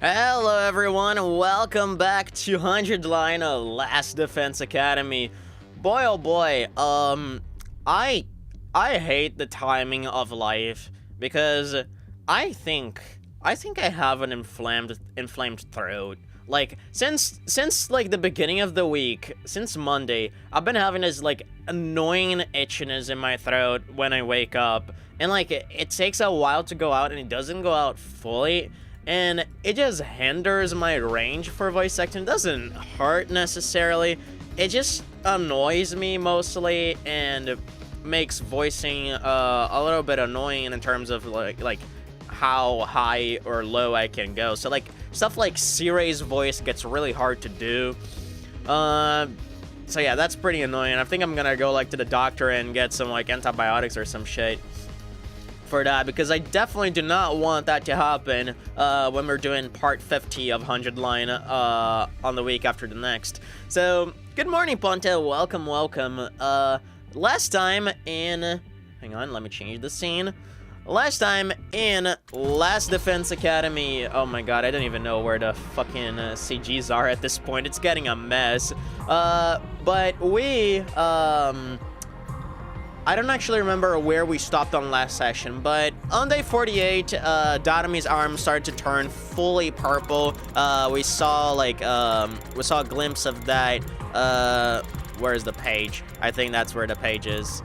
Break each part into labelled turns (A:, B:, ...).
A: Hello everyone, welcome back to 100 Line Last Defense Academy. Boy oh boy, I hate the timing of life because I think I have an inflamed throat. Like since like the beginning of the week, since Monday, I've been having this like annoying itchiness in my throat when I wake up, and like it takes a while to go out and it doesn't go out fully. And it just hinders my range for voice acting. It doesn't hurt necessarily. It just annoys me mostly and makes voicing a little bit annoying in terms of like how high or low I can go. So like stuff like Siray's voice gets really hard to do. So yeah, that's pretty annoying. I think I'm gonna go like to the doctor and get some like antibiotics or some shit for that, because I definitely do not want that to happen when we're doing part 50 of 100 Line on the week after the next. So good morning, Ponte. Welcome. Last time in hang on, let me change the scene. Last time in Last Defense Academy, oh my god, I don't even know where the fucking CGs are at this point. It's getting a mess. But we I don't actually remember where we stopped on last session, but on day 48, Datami's arm started to turn fully purple. We saw a glimpse of that. Where's the page? I think that's where the page is.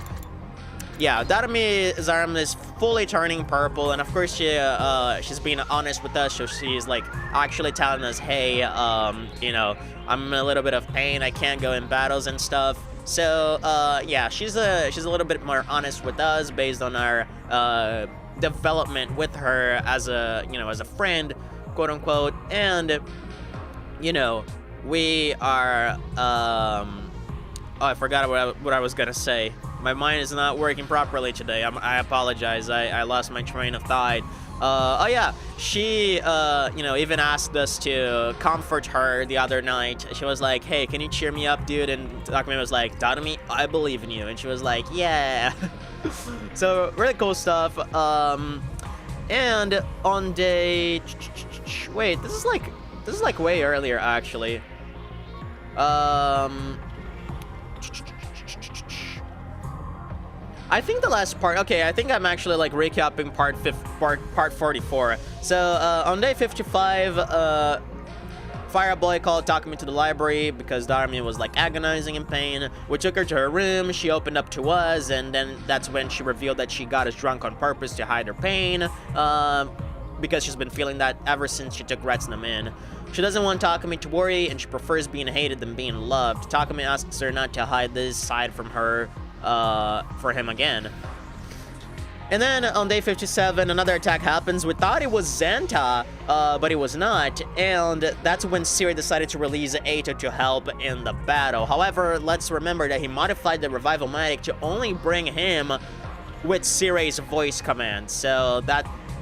A: Yeah, Datami's arm is fully turning purple, and of course she's being honest with us, so she's like actually telling us, hey, you know, I'm in a little bit of pain, I can't go in battles and stuff. So yeah, she's a little bit more honest with us based on our development with her as a friend, quote unquote. And you know, we are oh, I forgot what I was gonna say. My mind is not working properly today. I apologize. I lost my train of thought. Oh yeah, she you know, even asked us to comfort her the other night. She was like, hey, can you cheer me up, dude? And Takumi was like, Datami, I believe in you. And she was like, yeah. So really cool stuff. And on day wait, this is like way earlier actually. I think the last part, okay, I think I'm actually like recapping part 44. So on day 55, Fireboy called Takumi to the library because Datami was like agonizing in pain. We took her to her room, she opened up to us, and then that's when she revealed that she got us drunk on purpose to hide her pain, because she's been feeling that ever since she took Retsunamin. She doesn't want Takumi to worry, and she prefers being hated than being loved. Takumi asks her not to hide this side from her for him again. And then on day 57, another attack happens. We thought it was Zanta, but it was not, and that's when Siray decided to release Eito to help in the battle. However, let's remember that he modified the Revival-matic to only bring him with Siray's voice command, so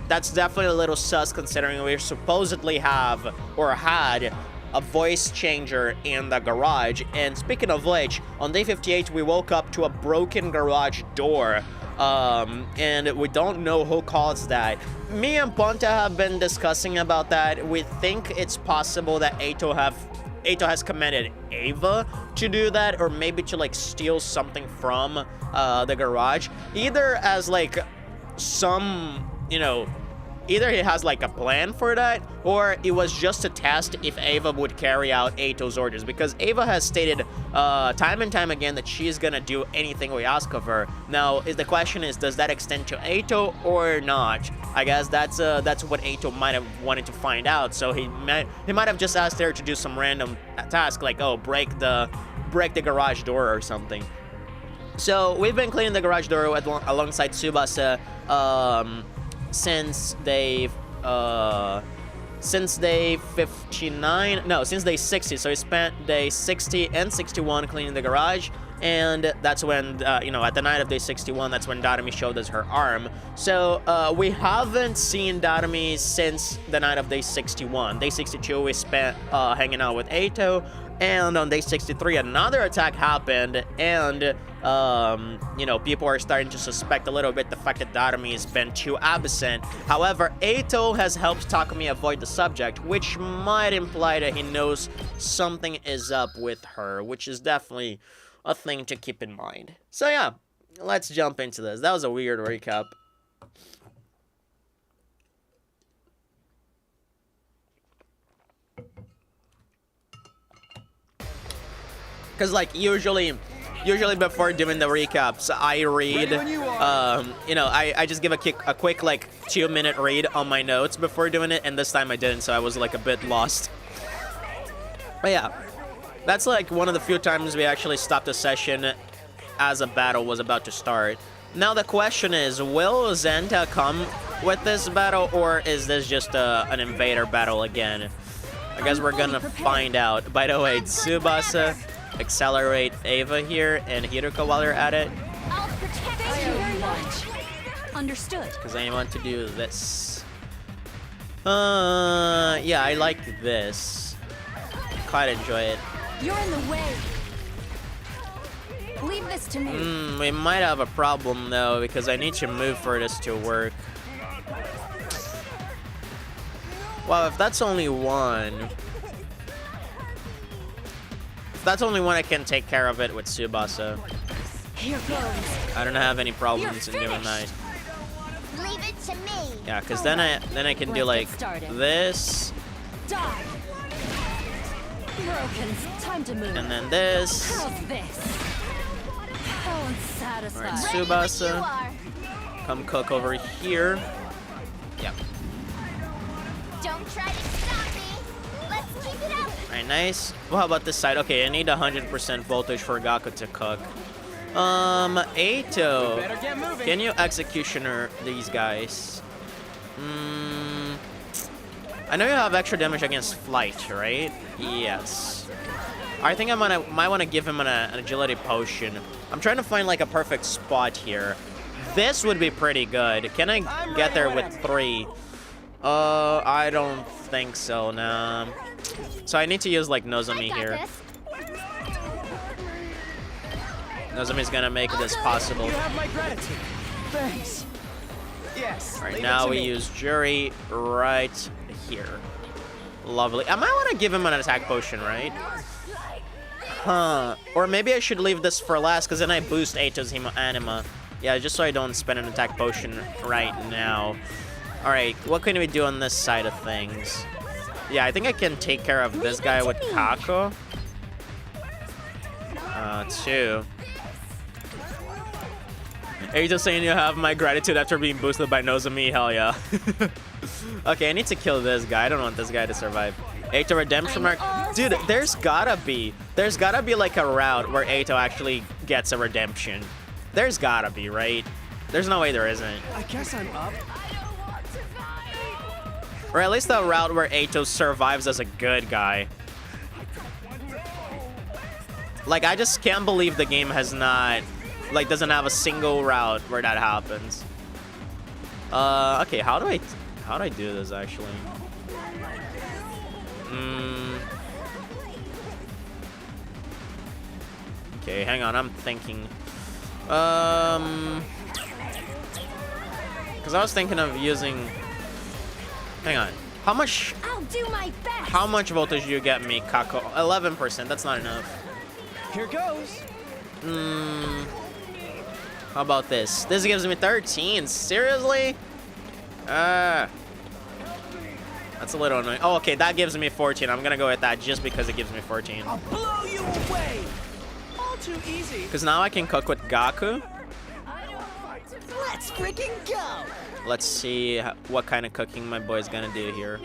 A: that's definitely a little sus considering we supposedly have, or had, a voice changer in the garage. And speaking of which, on day 58 we woke up to a broken garage door, and we don't know who caused that. Me and Ponta have been discussing about that. We think it's possible that Eito has commanded Ava to do that, or maybe to like steal something from the garage, either as like some, you know, either he has like a plan for that, or it was just a test if Ava would carry out Eito's orders, because Ava has stated time and time again that she's gonna do anything we ask of her. Now, the question is, does that extend to Eito or not? I guess that's what Eito might have wanted to find out. So he might have just asked her to do some random task like, oh, break the garage door or something. So we've been cleaning the garage door alongside Tsubasa since day 59, no, since day 60. So we spent day 60 and 61 cleaning the garage, and that's when you know, at the night of day 61, that's when Datami showed us her arm. So we haven't seen Datami since the night of day 61. Day 62 we spent hanging out with Eito, And on day 63, another attack happened, and, you know, people are starting to suspect a little bit the fact that Darumi has been too absent. However, Eito has helped Takumi avoid the subject, which might imply that he knows something is up with her, which is definitely a thing to keep in mind. So yeah, let's jump into this. That was a weird recap. Because, like, usually before doing the recaps, I read, you know, I just give a quick, like, 2-minute read on my notes before doing it, and this time I didn't, so I was, like, a bit lost. But yeah, that's, like, one of the few times we actually stopped a session as a battle was about to start. Now, the question is, will Zenta come with this battle, or is this just an invader battle again? I guess we're gonna find out. By the way, Tsubasa, accelerate Ava here and Hiruka while you're at it.
B: I'll protect you very much. Understood.
A: Because I want to do this. Yeah, I like this. Quite enjoy it.
B: You're in the way. Leave this to me.
A: We might have a problem though, because I need to move for this to work. Wow, if that's only one. That's only one I can take care of it with Tsubasa.
B: Here goes.
A: I don't have any problems in doing that.
B: Leave it to me.
A: Yeah, because then I can do like this.
B: Die. Broken. Time to move.
A: And then this.
B: How's this? How unsatisfied.
A: Alright, Tsubasa. Come cook over here. Yep.
B: Don't try to stop me. Let's keep it up.
A: Alright, nice. Well, how about this side? Okay, I need 100% voltage for Gaku to cook. Eito. Can you executioner these guys? I know you have extra damage against flight, right? Yes. I think might want to give him an agility potion. I'm trying to find like a perfect spot here. This would be pretty good. Can I get there with 3? I don't think so, nah. So I need to use like Nozomi here. Nozomi's gonna make this possible.
C: You have my gratitude. Thanks. Yes.
A: Alright, now we use Jury right here. Lovely. I might want to give him an attack potion, right? Huh. Or maybe I should leave this for last, because then I boost Eito's Anima. Yeah, just so I don't spend an attack potion right now. Alright, what can we do on this side of things? Yeah, I think I can take care of this guy with Kako. 2. Are you just saying you have my gratitude after being boosted by Nozomi? Hell yeah. Okay, I need to kill this guy. I don't want this guy to survive. Eito redemption mark. Dude, there's gotta be like a route where Eito actually gets a redemption. There's gotta be, right? There's no way there isn't.
C: I guess I'm up.
A: Or at least a route where Eito survives as a good guy. Like, I just can't believe the game has not, like, doesn't have a single route where that happens. Okay, how do I do this, actually? Okay, hang on, I'm thinking. Because I was thinking of using... Hang on. How much...
B: I'll do my best.
A: How much voltage do you get me, Kako? 11%, that's not enough.
C: Here goes.
A: How about this? This gives me 13. Seriously? That's a little annoying. Oh, okay, that gives me 14. I'm gonna go with that just because it gives me 14.
C: I'll blow you away. All too easy.
A: Because now I can cook with Gaku.
C: Let's freaking go.
A: Let's see what kind of cooking my boy's gonna do here.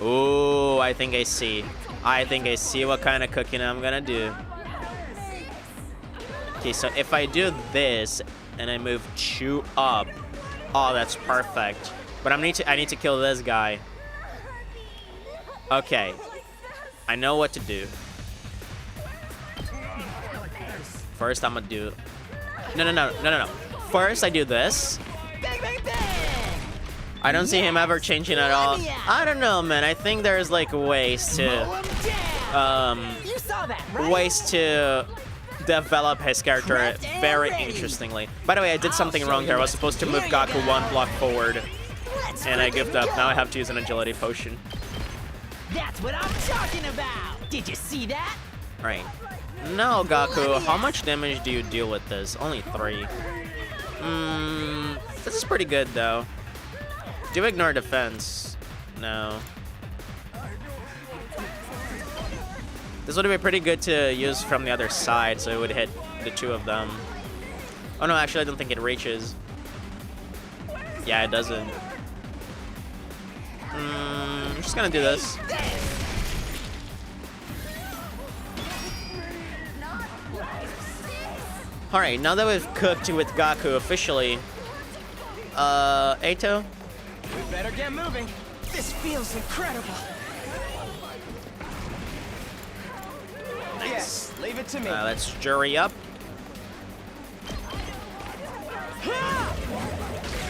A: Ooh, I think I see. I think I see what kind of cooking I'm gonna do. Okay, so if I do this and I move 2 up, oh, that's perfect. But I need to kill this guy. Okay, I know what to do. First, I'm gonna do. No. First, I do this.
C: Bang, bang, bang.
A: I don't see him ever changing at all. I don't know, man. I think there's like ways to
C: saw that, right?
A: ways to develop his character
C: Prepped and
A: very
C: ready.
A: interestingly. By the way, I did something
C: show
A: wrong
C: you
A: there. I was
C: what-
A: supposed to move
C: Here you
A: Gaku
C: go.
A: 1 block forward,
C: Let's
A: and I
C: freaking
A: gift up.
C: go.
A: Now I have to use an agility potion.
C: That's what I'm talking about. Did you see that?
A: Right. Now, Gaku, how much damage do you deal with this? Only 3. This is pretty good, though. Do you ignore defense? No. This would be pretty good to use from the other side, so it would hit the 2 of them. Oh no, actually I don't think it reaches. Yeah, it doesn't. I'm just gonna do this. Alright, now that we've cooked with Gaku officially, Eito?
C: We better get moving. This feels incredible. Yes, leave it to me.
A: Let's jury up.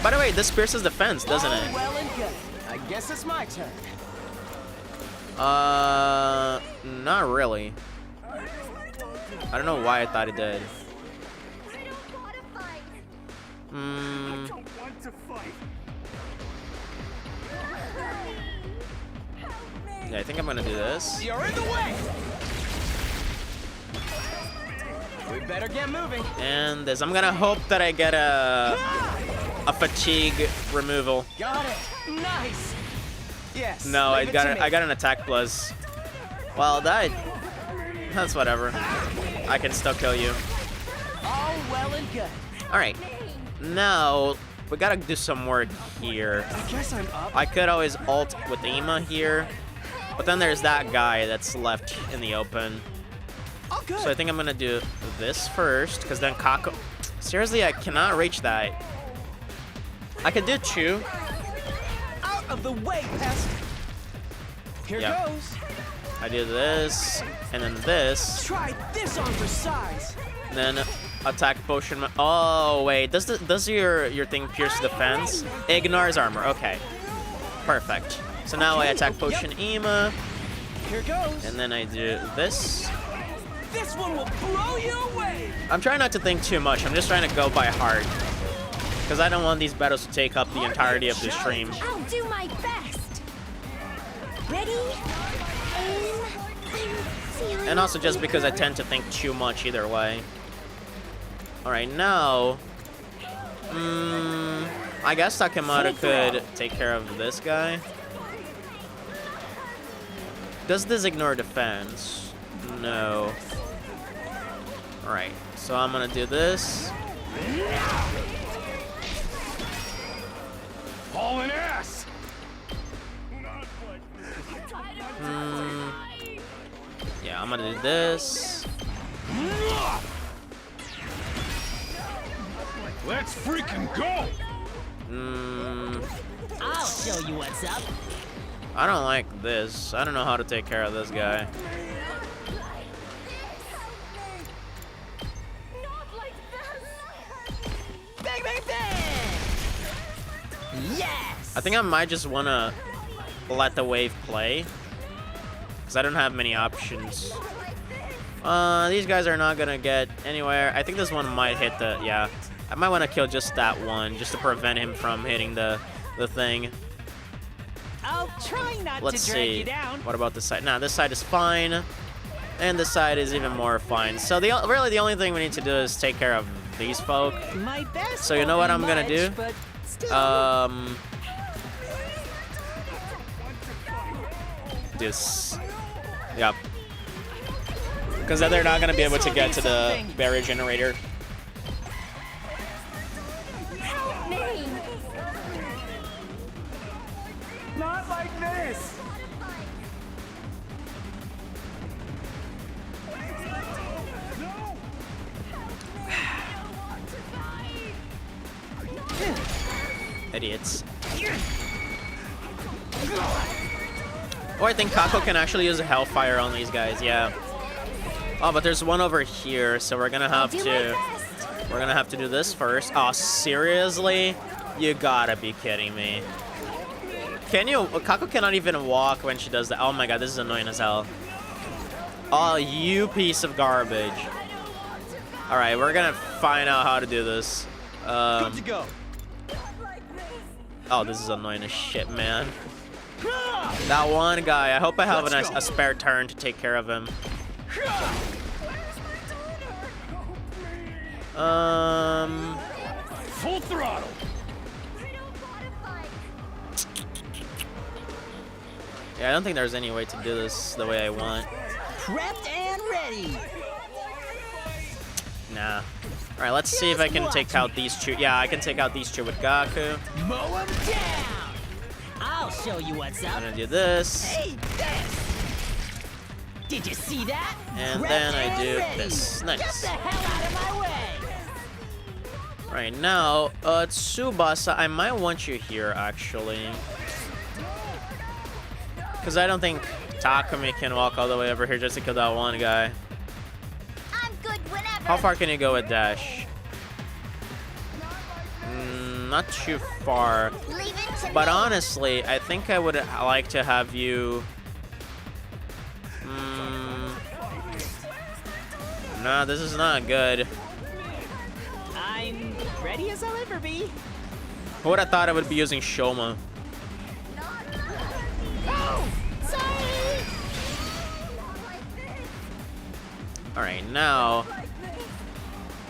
A: By the way, this pierces defense, doesn't
C: All
A: it?
C: well and good. I guess it's my turn.
A: Not really. I don't know why I thought it did. Yeah, I think I'm gonna do this.
C: You're in the way. We better get moving.
A: And this, I'm gonna hope that I get a fatigue removal.
C: Got it. Nice. Yes.
A: No, I
C: leave it
A: got
C: to
A: it.
C: me.
A: I got an attack plus. Well, that's whatever. I can still kill you.
C: All well and good.
A: All right. Now we gotta do some work here.
C: I guess I'm up.
A: I could always ult with Ima here, but then there's that guy that's left in the open.
C: All good.
A: So I think I'm gonna do this first, because then Kako. Seriously, I cannot reach that. I could do 2.
C: Out of the way, pest. Here
A: Yeah.
C: goes.
A: I do this, and then this,
C: Try this on for size.
A: and then attack potion. Oh wait, does your thing pierce defense? Ignores armor. Okay, perfect. So now I attack potion Ima,
C: Here goes.
A: and then I do this.
C: This one will blow you away.
A: I'm trying not to think too much. I'm just trying to go by heart, because I don't want these battles to take up the entirety of the stream.
B: I'll do my best. Ready? Aim. I'm feeling
A: And also just because I tend to think too much either way. Alright, now... I guess Takemoto could take care of this guy. Does this ignore defense? No. Alright, so I'm gonna do this.
D: Hauling ass!
A: Yeah, I'm gonna do this.
D: Let's freaking go!
C: I'll show you what's up.
A: I don't like this. I don't know how to take care of this guy.
B: not like this.
C: Bang, bang, bang. Yes.
A: I think I might just wanna let the wave play, because I don't have many options. These guys are not gonna get anywhere. I think this one might hit the, yeah. I might want to kill just that one, just to prevent him from hitting the thing.
C: I'll try not
A: Let's
C: to drag
A: see.
C: you down.
A: What about this side? Nah, this side is fine, and this side is even more fine. So really the only thing we need to do is take care of these folk.
C: My best.
A: So you know what
C: won't
A: I'm
C: be
A: gonna do?
C: much, but still.
A: This. Yep. Because then they're not gonna be able to get to the barrier generator.
B: Help me.
C: Not like this.
A: Idiots. Oh, I think Kako can actually use a Hellfire on these guys, yeah. Oh, but there's one over here, so we're gonna have
B: Do my
A: to...
B: best.
A: We're gonna have to do this first. Oh, seriously? You gotta be kidding me. Can you... Kako cannot even walk when she does that. Oh my god, this is annoying as hell. Oh, you piece of garbage. Alright, we're gonna find out how to do this.
C: Good to go.
A: Oh, this is annoying as shit, man. That one guy, I hope I have a spare turn to take care of him.
D: Full throttle.
A: Yeah, I don't think there's any way to do this the way I want.
C: Prepped and ready.
A: Nah. Alright, let's see if I can take out these two. Yeah, I can take out these two with Gaku.
C: Mow 'em down. I'll show you what's up.
A: I'm gonna do this.
C: Hey, this. Did you see that?
A: And
C: Prepped
A: then I
C: and
A: do
C: ready.
A: this.
C: Get
A: Nice.
C: the hell out of my way.
A: Right now, Tsubasa, I might want you here, actually. Because I don't think Takumi can walk all the way over here just to kill that one guy.
B: I'm good whenever.
A: How far can you go with dash? Not too far.
B: Leave it to
A: But
B: me.
A: honestly, I think I would like to have you... Nah, this is not good.
C: I'm ready as I'll ever be.
A: Who would have thought I would be using Shoma?
B: Oh, sorry.
A: Alright, now...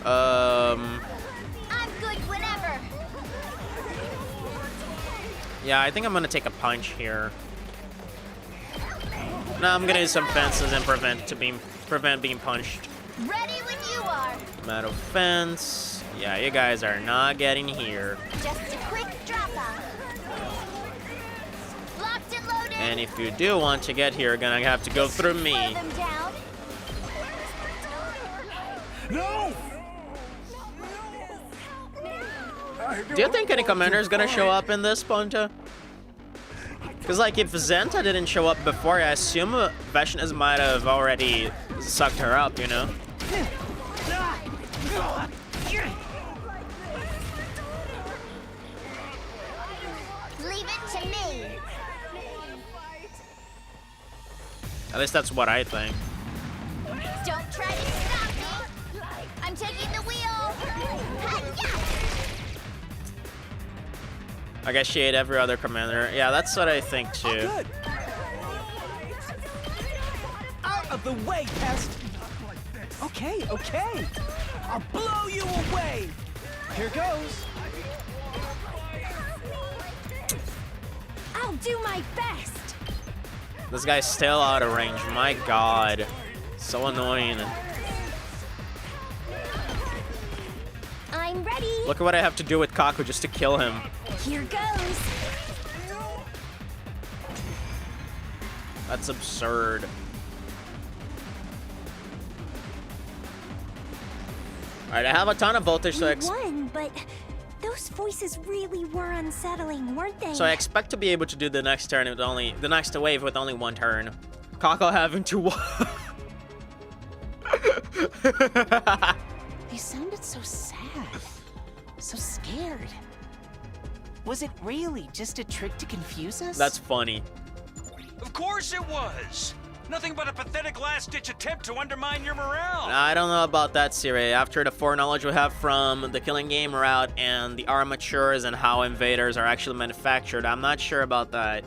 B: I'm good whenever.
A: Yeah, I think I'm gonna take a punch here. No, I'm gonna use some fences and prevent being punched.
B: Ready when you are.
A: Metal fence. Yeah, you guys are not getting here.
B: Just a quick drop off. Locked and loaded.
A: And if you do want to get here, you're gonna have to go through
B: Slow
A: me.
B: them down.
D: No!
A: Do you think any commander is gonna show up in this, Ponta? Because, like, if Zenta didn't show up before, I assume Vashnas might have already sucked her up, you know?
B: Leave it to me.
A: At least that's what I think.
B: Don't try to stop me. I'm taking the wheel. Hi-ya!
A: I guess she ate every other commander. Yeah, that's what I think, too.
C: Good. Out of the way, pest. Okay, okay. I'll blow you away. Here goes.
B: I'll do my best.
A: This guy's still out of range. My god. So annoying.
B: I'm ready.
A: Look at what I have to do with Kaku just to kill him.
B: Here goes.
A: That's absurd. Alright, I have a ton of voltage, so
B: We won, but those voices really were unsettling, weren't they?
A: I expect to be able to do the next turn with only the next wave with only one turn. Kako having to
C: They sounded so sad, so scared. Was it really just a trick to confuse us?
A: That's funny.
E: Of course it was! Nothing but a pathetic last-ditch attempt to undermine your morale!
A: I don't know about that, Siri. After the foreknowledge we have from the killing game route and the armatures and how invaders are actually manufactured, I'm not sure about that.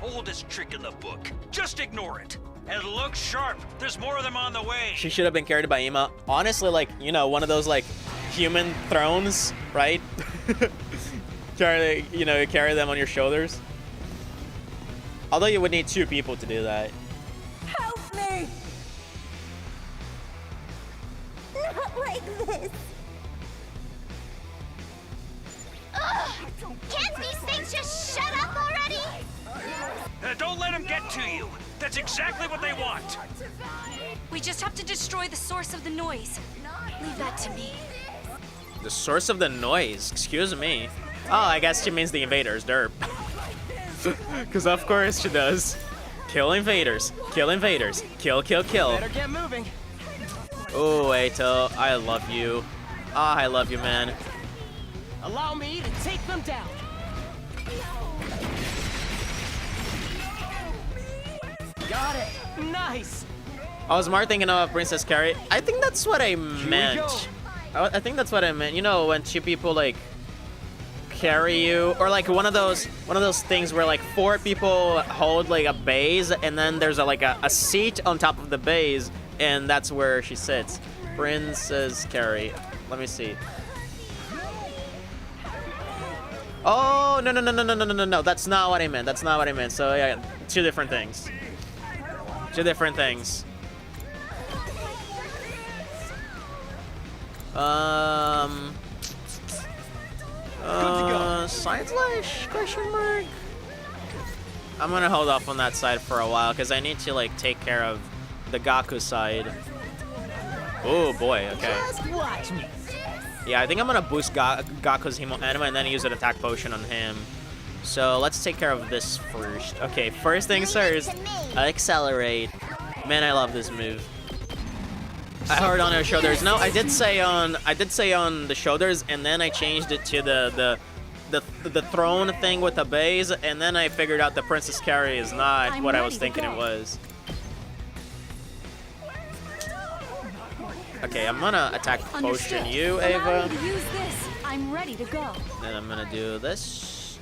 E: Oldest trick in the book. Just ignore it. And look sharp. There's more of them on the way.
A: She should have been carried by Ima. Honestly, like, you know, one of those, like, human thrones, right? You carry them on your shoulders. Although you would need 2 people to do that.
B: Help me! Not like this. Ugh! Can't these things just shut up already?
E: Don't let them get to you. That's exactly what they want.
F: We just have to destroy the source of the noise. Leave that to me.
A: The source of the noise? Excuse me. Oh, I guess she means the invaders, derp. Because of course she does. Kill invaders. Kill invaders. Kill, kill, kill.
C: Better get moving.
A: Oh, Eito, I love you. Ah, I love you, man.
C: Allow me to take them down. Got it. Nice.
A: I was more thinking of Princess Carrie. I think that's what I meant. I think that's what I meant. You know, when two people like carry you, or like one of those things where like 4 people hold like a base, and then there's a seat on top of the base, and that's where she sits. Princess Carrie. Let me see. Oh no! That's not what I meant. That's not what I meant. So yeah, 2 different things. 2 different things. Side slash question mark. I'm gonna hold off on that side for a while because I need to like take care of the Gaku side. Oh boy, okay.
C: Just watch me.
A: Yeah, I think I'm gonna boost Gaku's Hemo Anima and then use an attack potion on him. So let's take care of this first. Okay, first things first. Accelerate. Man, I love this move. I heard on her shoulders. No, I did say on the shoulders, and then I changed it to the throne thing with the base, and then I figured out the Princess Carrie is not what I was thinking it was. Okay, I'm gonna attack potion you, Ava.
F: Use this. I'm ready to go.
A: Then I'm gonna do this.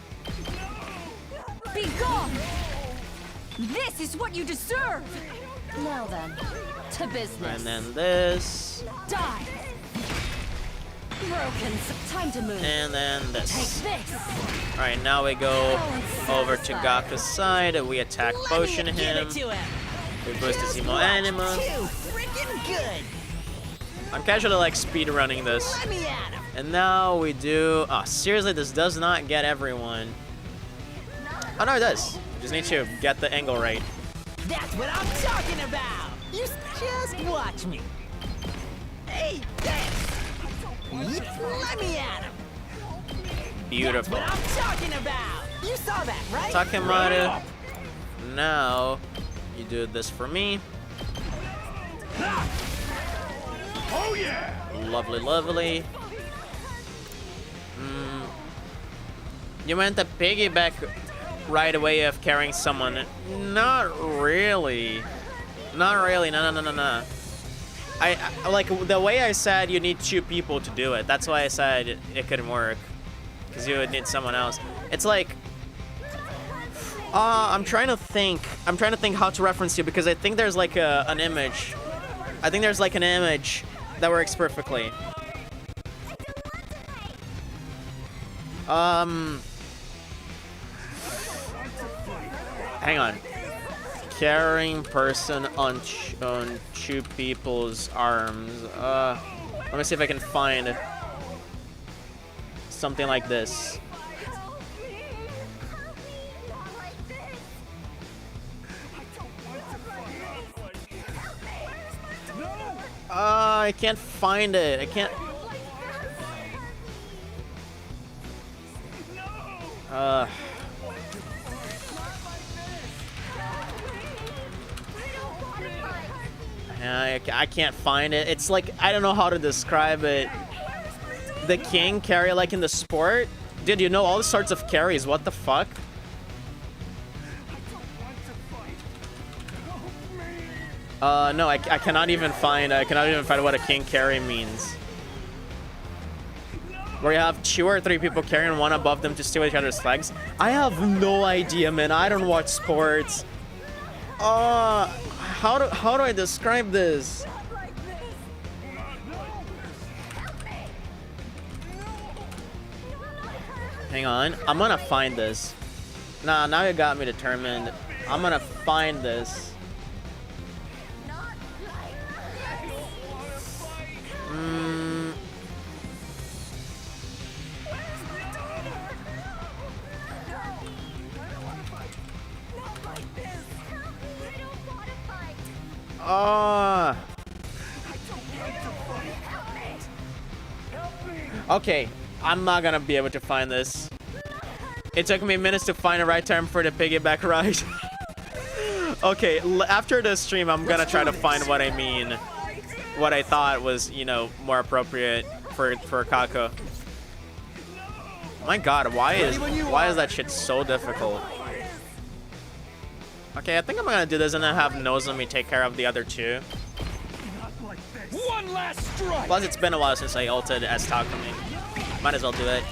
F: Be gone. This is what you deserve.
B: Now then, to business.
A: And then this.
F: Die.
B: Broken. Time to move.
A: And then this.
B: Take this.
A: Alright, now we go over to Gaku's side. We attack potion him. We boost his Hemo Anima.
C: Freaking good.
A: I'm casually like speed running this.
C: Let me at him.
A: And now we do. Oh, seriously, this does not get everyone. Oh no, it does. Just need to get the angle right.
C: That's what I'm talking about. You just watch me. Hey, let me at him.
A: Beautiful.
C: That's what I'm talking about. You saw that, right?
A: Takemaru. Now you do this for me.
D: Oh yeah!
A: Lovely, lovely. You meant the piggyback right away of carrying someone? Not really. Not really. No. I like the way I said you need 2 people to do it. That's why I said it couldn't work, because you would need someone else. It's like I'm trying to think how to reference you, because I think there's like an image. I think there's like an image that works perfectly. Hang on. Carrying person on 2 people's arms. Let me see if I can find something like this. I can't find it. I can't. I can't find it. It's like, I don't know how to describe it. The king carry like in the sport? Dude, you know all sorts of carries. What the fuck? No, I cannot even find what a king carry means. Where you have 2 or 3 people carrying one above them to steal each other's flags. I have no idea, man. I don't watch sports. How do I describe this? Hang on, I'm gonna find this. Nah, now you got me determined. I'm gonna find this. Okay, I'm not gonna be able to find this. It took me minutes to find the right term for the piggyback ride. Okay, after this stream, I'm gonna try to find what I mean. What I thought was, you know, more appropriate for Kako. My God, why is that shit so difficult? Okay, I think I'm gonna do this and then have Nozomi take care of the other two.
C: One last strike.
A: Plus, it's been a while since I ulted as Takumi. Might as well do it.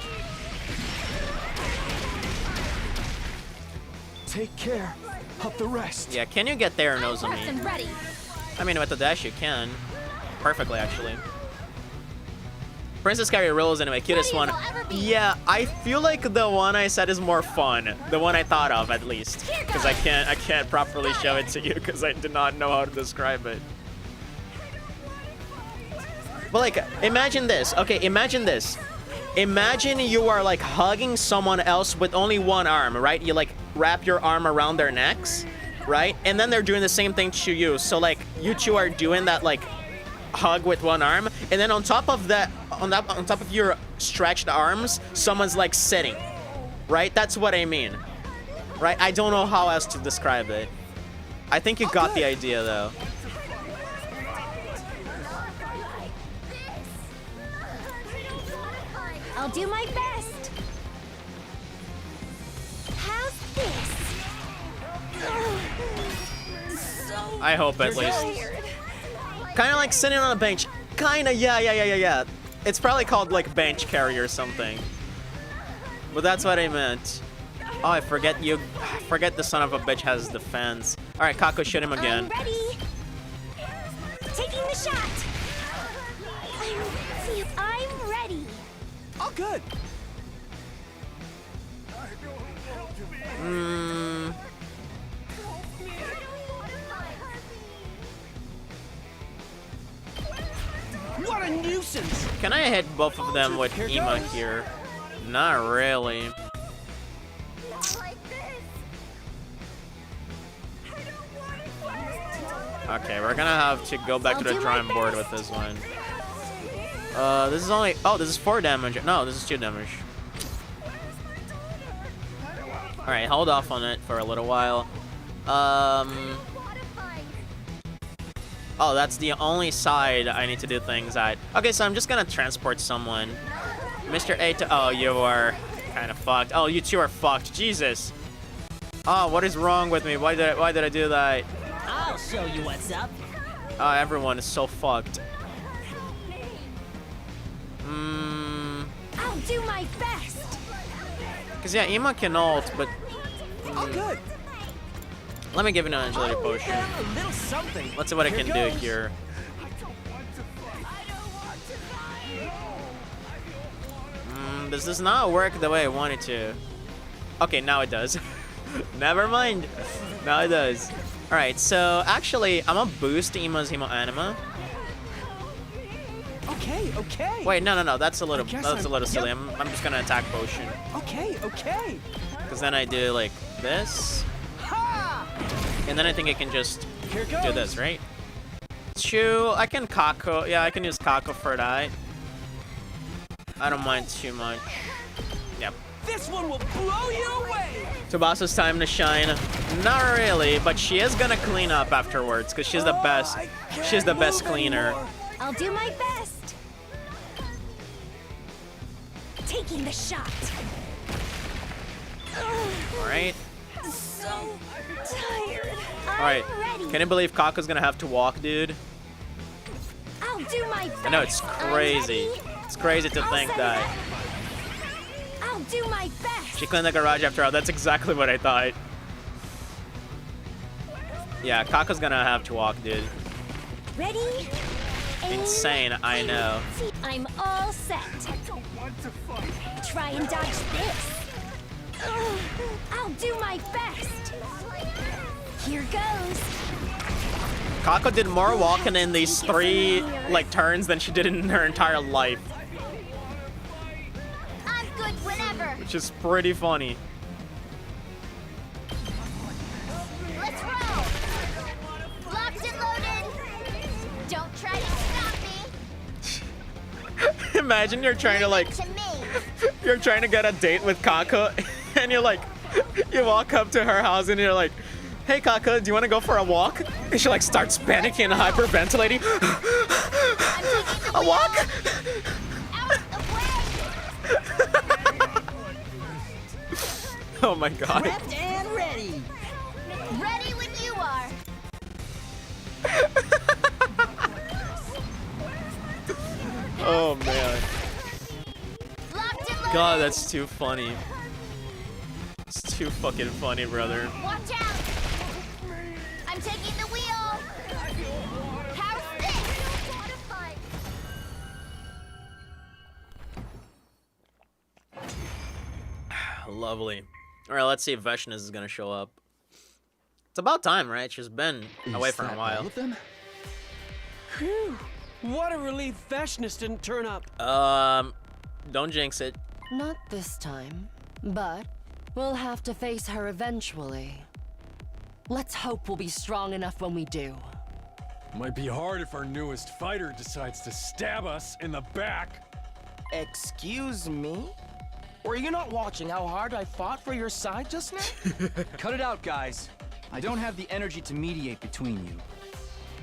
C: Take care of the rest.
A: Yeah, can you get there,
B: I'm
A: Nozomi?
B: pressed and ready.
A: I mean, with the dash, you can. Perfectly, actually. Princess Carry rules anyway, cutest one.
B: Ready as I'll ever be.
A: Yeah, I feel like the one I said is more fun. The one I thought of, at least.
B: Here
A: Because I can't properly show it to you because I did not know how to describe it. But like, imagine this. Okay, imagine this. Imagine you are like hugging someone else with only one arm, right? You like wrap your arm around their necks, right? And then they're doing the same thing to you. So like, you two are doing that like hug with one arm, and then on top of that, on top of your stretched arms, someone's like sitting, right? That's what I mean, right? I don't know how else to describe it. I think you got the idea though.
B: I'll do my best. How's this? So
A: I hope at least.
B: tired.
A: Kind of like sitting on a bench. Kind of, yeah. It's probably called like bench carry or something. But that's what I meant. Oh, I forget the son of a bitch has defense. All right, Kako, shoot him again.
B: I'm ready. Taking the shot. I'm ready.
C: All good. What a nuisance.
A: Can I hit both of them with
C: Here
A: Ema
C: goes.
A: here? Not really. Okay, we're gonna have to go back to the
B: I'll do my
A: drawing board with
B: best.
A: this one. This is only. Oh, this is 4 damage. No, this is 2 damage. All right, hold off on it for a little while. Oh, that's the only side I need to do things at. Okay, so I'm just gonna transport someone. Mr. A to. Oh, you are kind of fucked. Oh, you two are fucked. Jesus. Oh, what is wrong with me? Why did I do that?
G: I'll show you what's up.
A: Oh, everyone is so fucked.
B: I'll do my best.
A: Cause yeah, Ema can ult, but
C: All good.
A: let me give it an agility potion.
C: A little something.
A: Let's see what I
C: Here
A: can do
C: goes.
A: here. This does not work the way I want it to. Okay, now it does. Never mind. Now it does. All right, so actually, I'm gonna boost Ema's Hemo Anima.
C: Okay.
A: Wait, no, that's a little,
C: guess
A: that's a
C: I'm-
A: little silly.
C: yep.
A: I'm just gonna attack potion,
C: Okay.
A: cause then I do like this,
C: Ha!
A: and then I think I can just
C: Here goes.
A: do this, right? Chew, I can Kako. Yeah, I can use Kako for that. I don't mind too much. Yep.
C: This one will blow you away.
A: Tabasa's time to shine. Not really, but she is gonna clean up afterwards, cause she's the best.
C: I
A: She's the
C: can't
A: best
C: move
A: cleaner.
C: anymore.
B: I'll do my best. Taking the shot.
A: All right.
B: So tired.
A: All right.
B: I'm ready.
A: Can you believe Kako's gonna have to walk, dude?
B: I'll do my best.
A: I know it's crazy.
B: I'm ready.
A: It's crazy to think
B: I'll
A: that
B: I'll do my best.
A: she cleaned the garage after all. That's exactly what I thought. Yeah, Kako's gonna have to walk, dude.
B: Ready? Aim,
A: Insane, I know.
B: I'm all set. Try and dodge this. I'll do my best. Here goes.
A: Kako did more walking in these 3 like turns than she did in her entire life,
B: I'm good whenever.
A: which is pretty funny.
B: Let's roll. Locked and loaded. Don't try to stop me.
A: Imagine you're trying to like,
B: To me.
A: you're trying to get a date with Kako, and you're like, you walk up to her house and you're like, hey Kako, do you want to go for a walk? And she like starts panicking and hyperventilating. A walk?
B: Out the way.
A: Oh my god.
G: Prepped and ready.
B: Ready
A: God, that's too funny. It's too fucking funny, brother.
B: Watch out! I'm taking the wheel! How's this?
A: Lovely. Alright, let's see if Veshnas is gonna show up. It's about time, right? She's been away for a while.
C: All of them? Whew. What a relief Veshnas didn't turn up.
A: Don't jinx it.
H: Not this time, but we'll have to face her eventually. Let's hope we'll be strong enough when we do.
D: Might be hard if our newest fighter decides to stab us in the back.
I: Excuse me? Were you not watching how hard I fought for your side just now?
C: Cut it out, guys. I don't have the energy to mediate between you.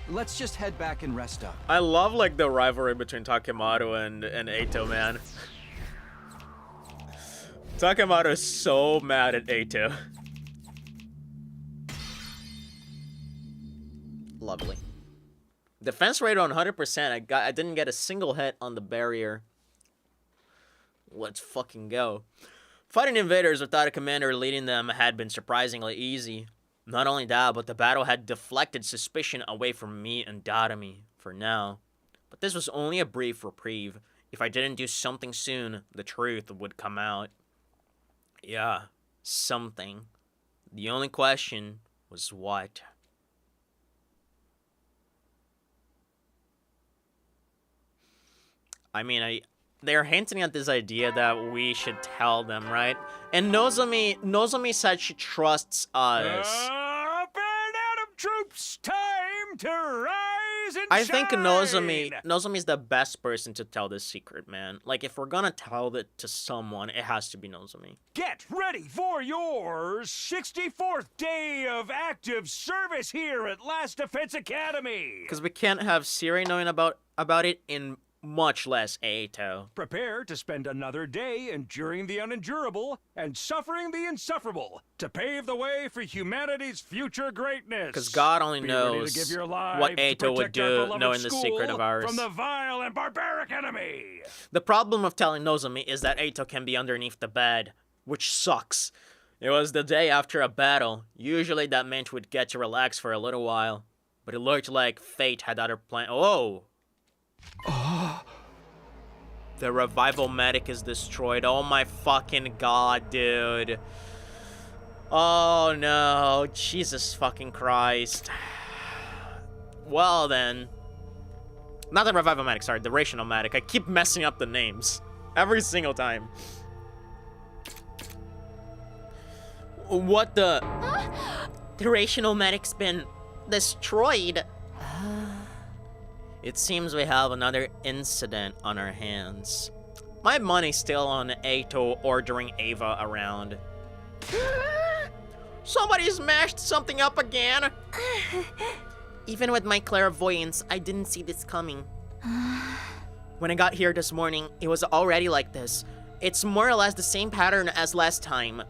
C: Let's just head back and rest up.
A: I love like the rivalry between Takemoto and Eito, man. Takemoto is so mad at Eito. Lovely. Defense rate on 100%. I didn't get a single hit on the barrier. Let's fucking go. Fighting invaders without a commander leading them had been surprisingly easy. Not only that, but the battle had deflected suspicion away from me and Darami for now. But this was only a brief reprieve. If I didn't do something soon, the truth would come out. Yeah, something. The only question was what? I mean, they're hinting at this idea that we should tell them, right? And Nozomi said she trusts us.
E: Up and Adam troops, time to rise and
A: I think
E: shine.
A: Nozomi's the best person to tell this secret, man. Like, if we're gonna tell it to someone, it has to be Nozomi.
E: Get ready for your 64th day of active service here at Last Defense Academy.
A: Because we can't have Siri knowing about it, in much less Eito.
E: Prepare to spend another day enduring the unendurable and suffering the insufferable to pave the way for humanity's future greatness.
A: Because God only
E: Be ready
A: knows
E: to give your lives
A: what
E: to
A: Eito would
E: protect our
A: do
E: beloved
A: knowing the secret
E: school
A: of ours.
E: from the vile and barbaric enemy.
A: The problem of telling Nozomi is that Eito can be underneath the bed, which sucks. It was the day after a battle. Usually that meant we'd get to relax for a little while. But it looked like fate had other plans. Oh! The revival medic is destroyed. Oh my fucking god, dude. Oh no. Jesus fucking Christ. Well then. Not the revival medic, sorry. The rational medic. I keep messing up the names. Every single time. What the? The rational medic's been destroyed. It seems we have another incident on our hands. My money's still on Eito ordering Ava around. Somebody smashed something up again! Even with my clairvoyance, I didn't see this coming. When I got here this morning, it was already like this. It's more or less the same pattern as last time.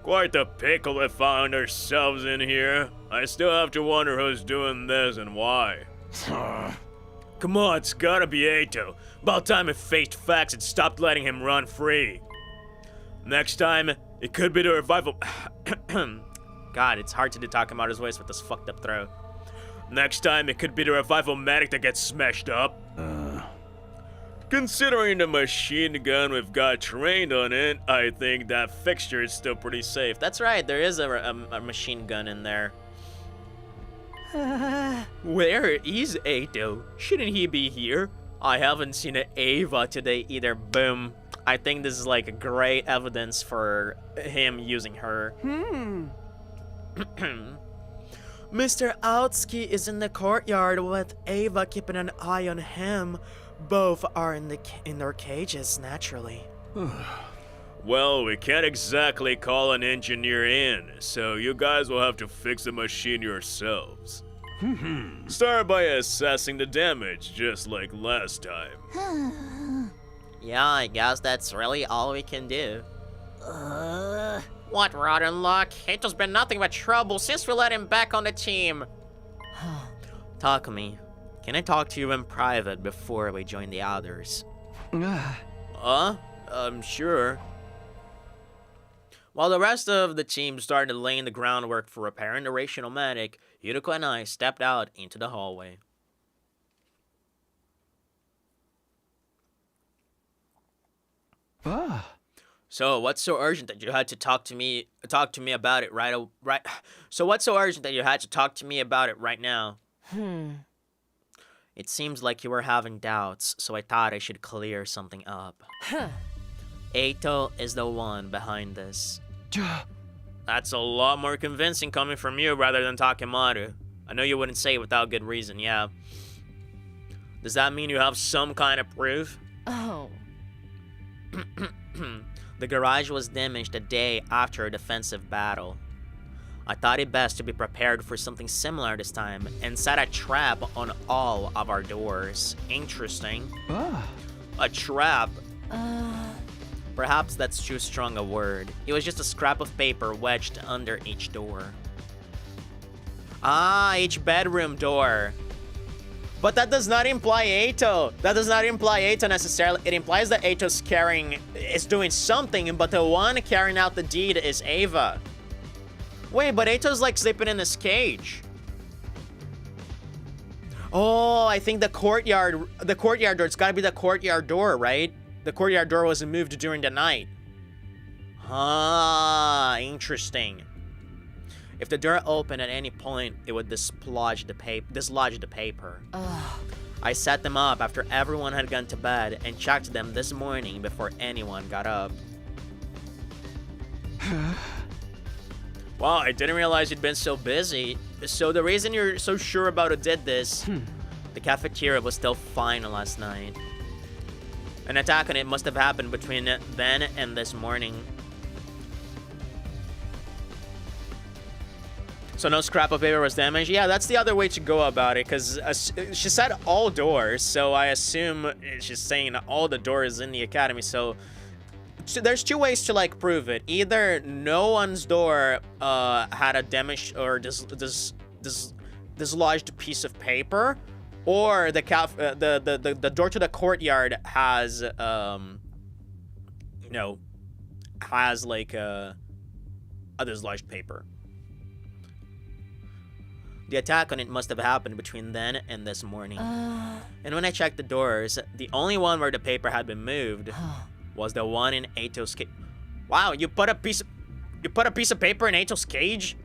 D: Quite the pickle we found ourselves in here. I still have to wonder who's doing this and why. Come on, it's gotta be Eito. About time it faced facts and stopped letting him run free. Next time, it could be the revival.
A: God, it's hard to do Takemoto's voice with this fucked up throat.
D: Next time, it could be the revival medic that gets smashed up. Considering the machine gun we've got trained on it, I think that fixture is still pretty safe.
A: That's right, there is a machine gun in there. Where is Eito? Shouldn't he be here? I haven't seen an Ava today either. Boom. I think this is like a great evidence for him using her. Mr. Outsky is in the courtyard with Ava keeping an eye on him. Both are in their cages, naturally.
D: Well, we can't exactly call an engineer in, so you guys will have to fix the machine yourselves. Start by assessing the damage, just like last time.
A: Yeah, I guess that's really all we can do. What rotten luck? Eito's been nothing but trouble since we let him back on the team. Takumi, can I talk to you in private before we join the others?
D: Sure.
A: While the rest of the team started laying the groundwork for repairing the Racial-O-Matic, Yuriko and I stepped out into the hallway. So what's so urgent that you had to talk to me about it right? So what's so urgent that you had to talk to me about it right now? It seems like you were having doubts, so I thought I should clear something up. Eito is the one behind this.
D: That's a lot more convincing coming from you rather than Takemaru. I know you wouldn't say it without good reason, yeah. Does that mean you have some kind of proof?
H: Oh.
A: The garage was damaged a day after a defensive battle. I thought it best to be prepared for something similar this time and set a trap on all of our doors. Interesting. A trap? Perhaps that's too strong a word. It was just a scrap of paper wedged under each door. Ah, each bedroom door. But that does not imply Eito. That does not imply Eito necessarily. It implies that Eito's is doing something, but the one carrying out the deed is Ava. Wait, but Eito's like sleeping in his cage. Oh, I think the courtyard door, it's gotta be the courtyard door, right? The courtyard door was moved during the night. Ah, interesting. If the door opened at any point, it would dislodge the paper. I set them up after everyone had gone to bed and checked them this morning before anyone got up.
D: Wow, I didn't realize you'd been so busy. So the reason you're so sure about who did this,
A: The cafeteria was still fine last night. An attack on it must have happened between then and this morning. So no scrap of paper was damaged? Yeah, that's the other way to go about it, because she said all doors, so I assume she's saying all the doors in the academy, so there's two ways to, like, prove it. Either no one's door had a damaged or dislodged piece of paper, or the door to the courtyard has, has, like, a dislodged paper. The attack on it must have happened between then and this morning. And when I checked the doors, the only one where the paper had been moved was the one in Eito's cage. Wow, you put a piece of paper in Eito's cage?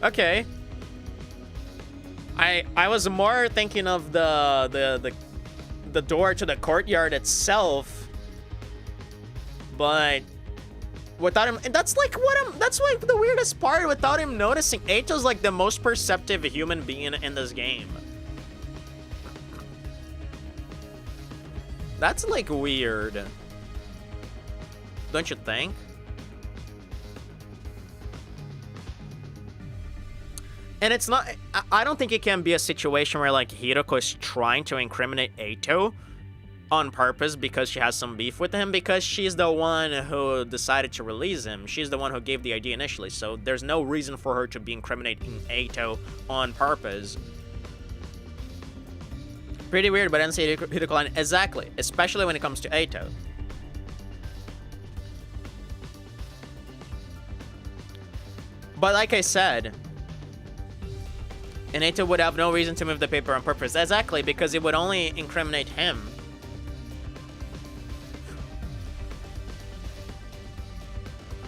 A: Okay. I was more thinking of the door to the courtyard itself, but without him, that's like the weirdest part. Without him noticing, Eito's like the most perceptive human being in this game. That's like weird, don't you think? And it's not, I don't think it can be a situation where, like, Hiroko is trying to incriminate Eito on purpose because she has some beef with him, because she's the one who decided to release him. She's the one who gave the idea initially, so there's no reason for her to be incriminating Eito on purpose. Pretty weird, but I didn't say Hiroko line. Exactly, especially when it comes to Eito. But like I said, and Eito would have no reason to move the paper on purpose. Exactly, because it would only incriminate him.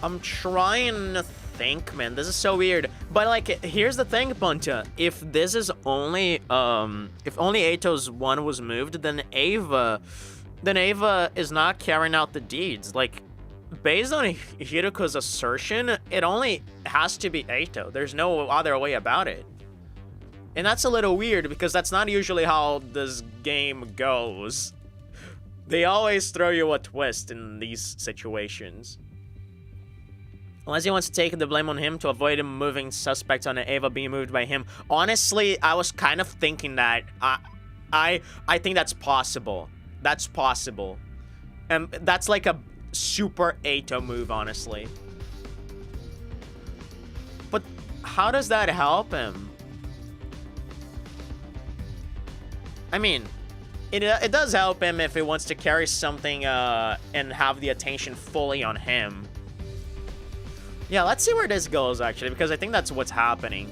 A: I'm trying to think, man. This is so weird. But, like, here's the thing, Punta. If this is only, if only Eito's one was moved, then Ava is not carrying out the deeds. Like, based on Hiroko's assertion, it only has to be Eito. There's no other way about it. And that's a little weird, because that's not usually how this game goes. They always throw you a twist in these situations. Unless he wants to take the blame on him to avoid him moving suspects on Ava being moved by him. Honestly, I was kind of thinking that. I think that's possible. That's possible. And that's like a super Eito move, honestly. But how does that help him? I mean, it does help him if he wants to carry something and have the attention fully on him. Yeah, let's see where this goes, actually, because I think that's what's happening.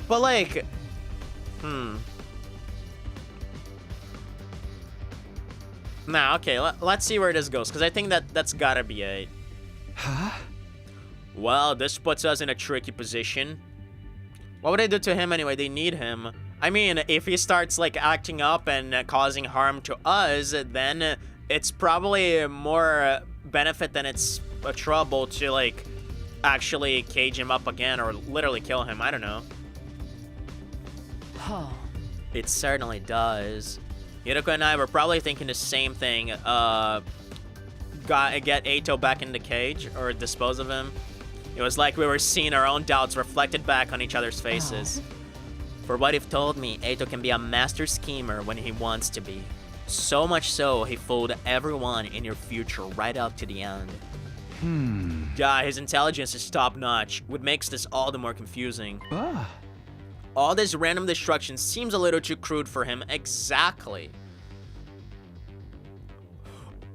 A: But, like... Nah, okay, let's see where this goes, because I think that's gotta be it.
C: Huh?
A: Well, this puts us in a tricky position. What would they do to him anyway? They need him. I mean, if he starts, like, acting up and causing harm to us, then it's probably more benefit than it's a trouble to, like, actually cage him up again or literally kill him. I don't know.
H: Oh.
A: It certainly does. Hiroko and I were probably thinking the same thing. Get Eito back in the cage or dispose of him. It was like we were seeing our own doubts reflected back on each other's faces. For what you've told me, Eito can be a master schemer when he wants to be. So much so, he fooled everyone in your future right up to the end. Yeah, his intelligence is top-notch, which makes this all the more confusing. All this random destruction seems a little too crude for him. Exactly.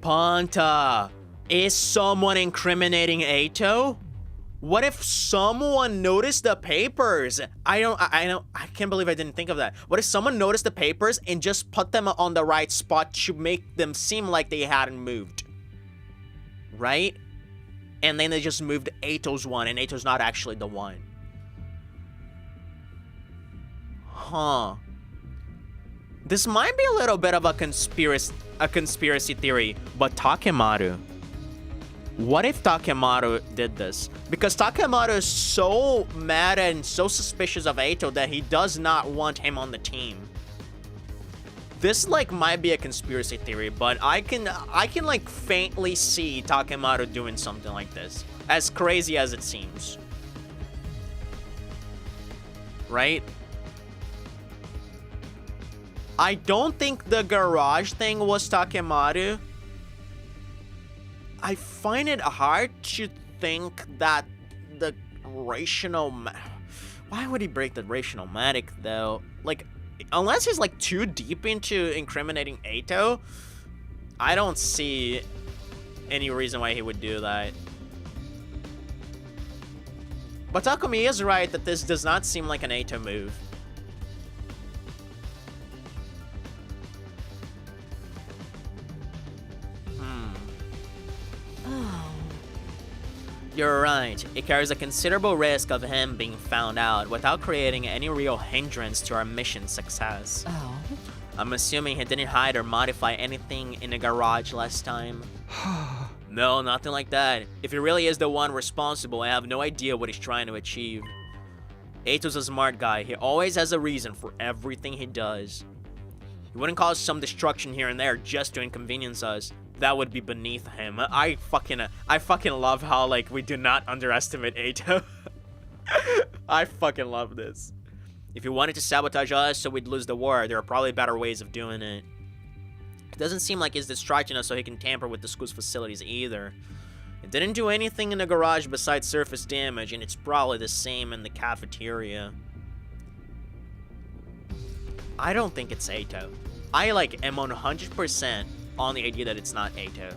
A: Panta, is someone incriminating Eito? What if someone noticed the papers? I can't believe I didn't think of that. What if someone noticed the papers and just put them on the right spot to make them seem like they hadn't moved? Right? And then they just moved Eito's one, and Eito's not actually the one. Huh. This might be a little bit of a conspiracy theory, but Takemaru. What if Takemaru did this? Because Takemaru is so mad and so suspicious of Eito that he does not want him on the team. This, like, might be a conspiracy theory, but I can like faintly see Takemaru doing something like this. As crazy as it seems. Right? I don't think the garage thing was Takemaru. I find it hard to think that the rational... Why would he break the rational-matic, though? Like, unless he's, like, too deep into incriminating Eito, I don't see any reason why he would do that. But Takumi is right that this does not seem like an Eito move. You're right. It carries a considerable risk of him being found out without creating any real hindrance to our mission's success.
H: Oh.
A: I'm assuming he didn't hide or modify anything in the garage last time. No, nothing like that. If he really is the one responsible, I have no idea what he's trying to achieve. Eito's a smart guy. He always has a reason for everything he does. He wouldn't cause some destruction here and there just to inconvenience us. That would be beneath him. I fucking love how, like, we do not underestimate Eito. I fucking love this. If he wanted to sabotage us so we'd lose the war, there are probably better ways of doing it. It doesn't seem like he's distracting us so he can tamper with the school's facilities either. It didn't do anything in the garage besides surface damage, and it's probably the same in the cafeteria. I don't think it's Eito. I, like, am 100% on the idea that it's not Eito.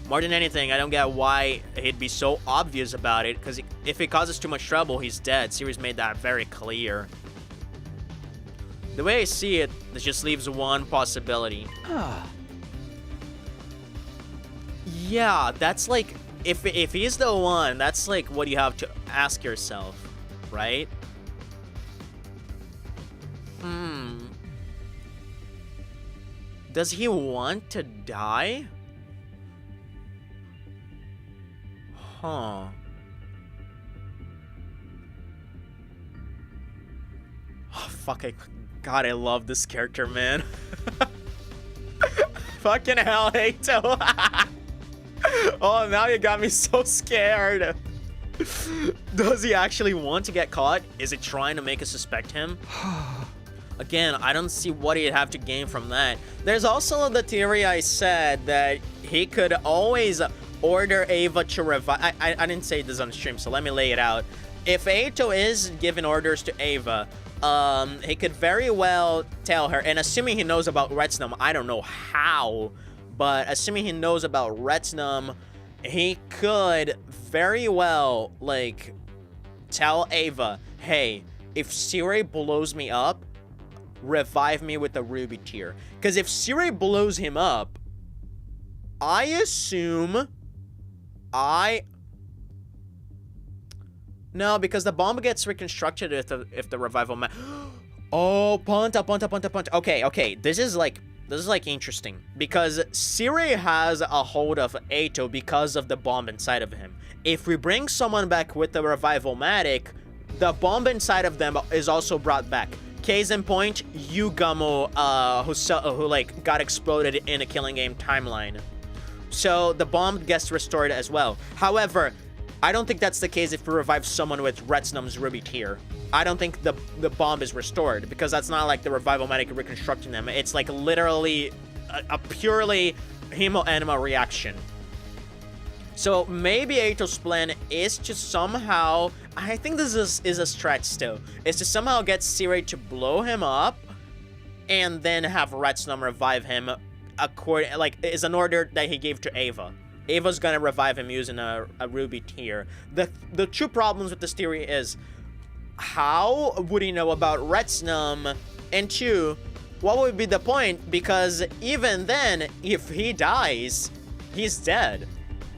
A: More than anything, I don't get why he'd be so obvious about it, because if it causes too much trouble, he's dead. Series made that very clear. The way I see it, this just leaves one possibility. Yeah, that's like, if he's the one, that's like what you have to ask yourself, right? Does he want to die? Huh. Oh, fuck, God, I love this character, man. Fucking hell, Eito. Oh, now you got me so scared. Does he actually want to get caught? Is it trying to make us suspect him? Again, I don't see what he'd have to gain from that. There's also the theory I said that he could always order Ava to revive. I didn't say this on stream, so let me lay it out. If Eito is giving orders to Ava, he could very well tell her, and assuming he knows about Retinum, I don't know how, but assuming he knows about Retinum, he could very well, like, tell Ava, hey, if Siri blows me up, revive me with the ruby tear. Because if Siri blows him up, I assume no, because the bomb gets reconstructed if the revival Oh, punta. Okay, this is like interesting because Siri has a hold of Ato because of the bomb inside of him. If we bring someone back with the revival-matic, the bomb inside of them is also brought back. Case in point, Yugamo, who like got exploded in a Killing Game timeline. So the bomb gets restored as well. However, I don't think that's the case if we revive someone with Retinum's ruby tear. I don't think the bomb is restored because that's not like the revival-matic reconstructing them. It's like literally a purely hemo-anima reaction. So maybe Ato's plan is to somehow, I think this is a stretch still, is to somehow get Siri to blow him up and then have Retinum revive him is an order that he gave to Ava. Ava's gonna revive him using a ruby tear. The two problems with this theory is, how would he know about Retinum? And two, what would be the point? Because even then, if he dies, he's dead.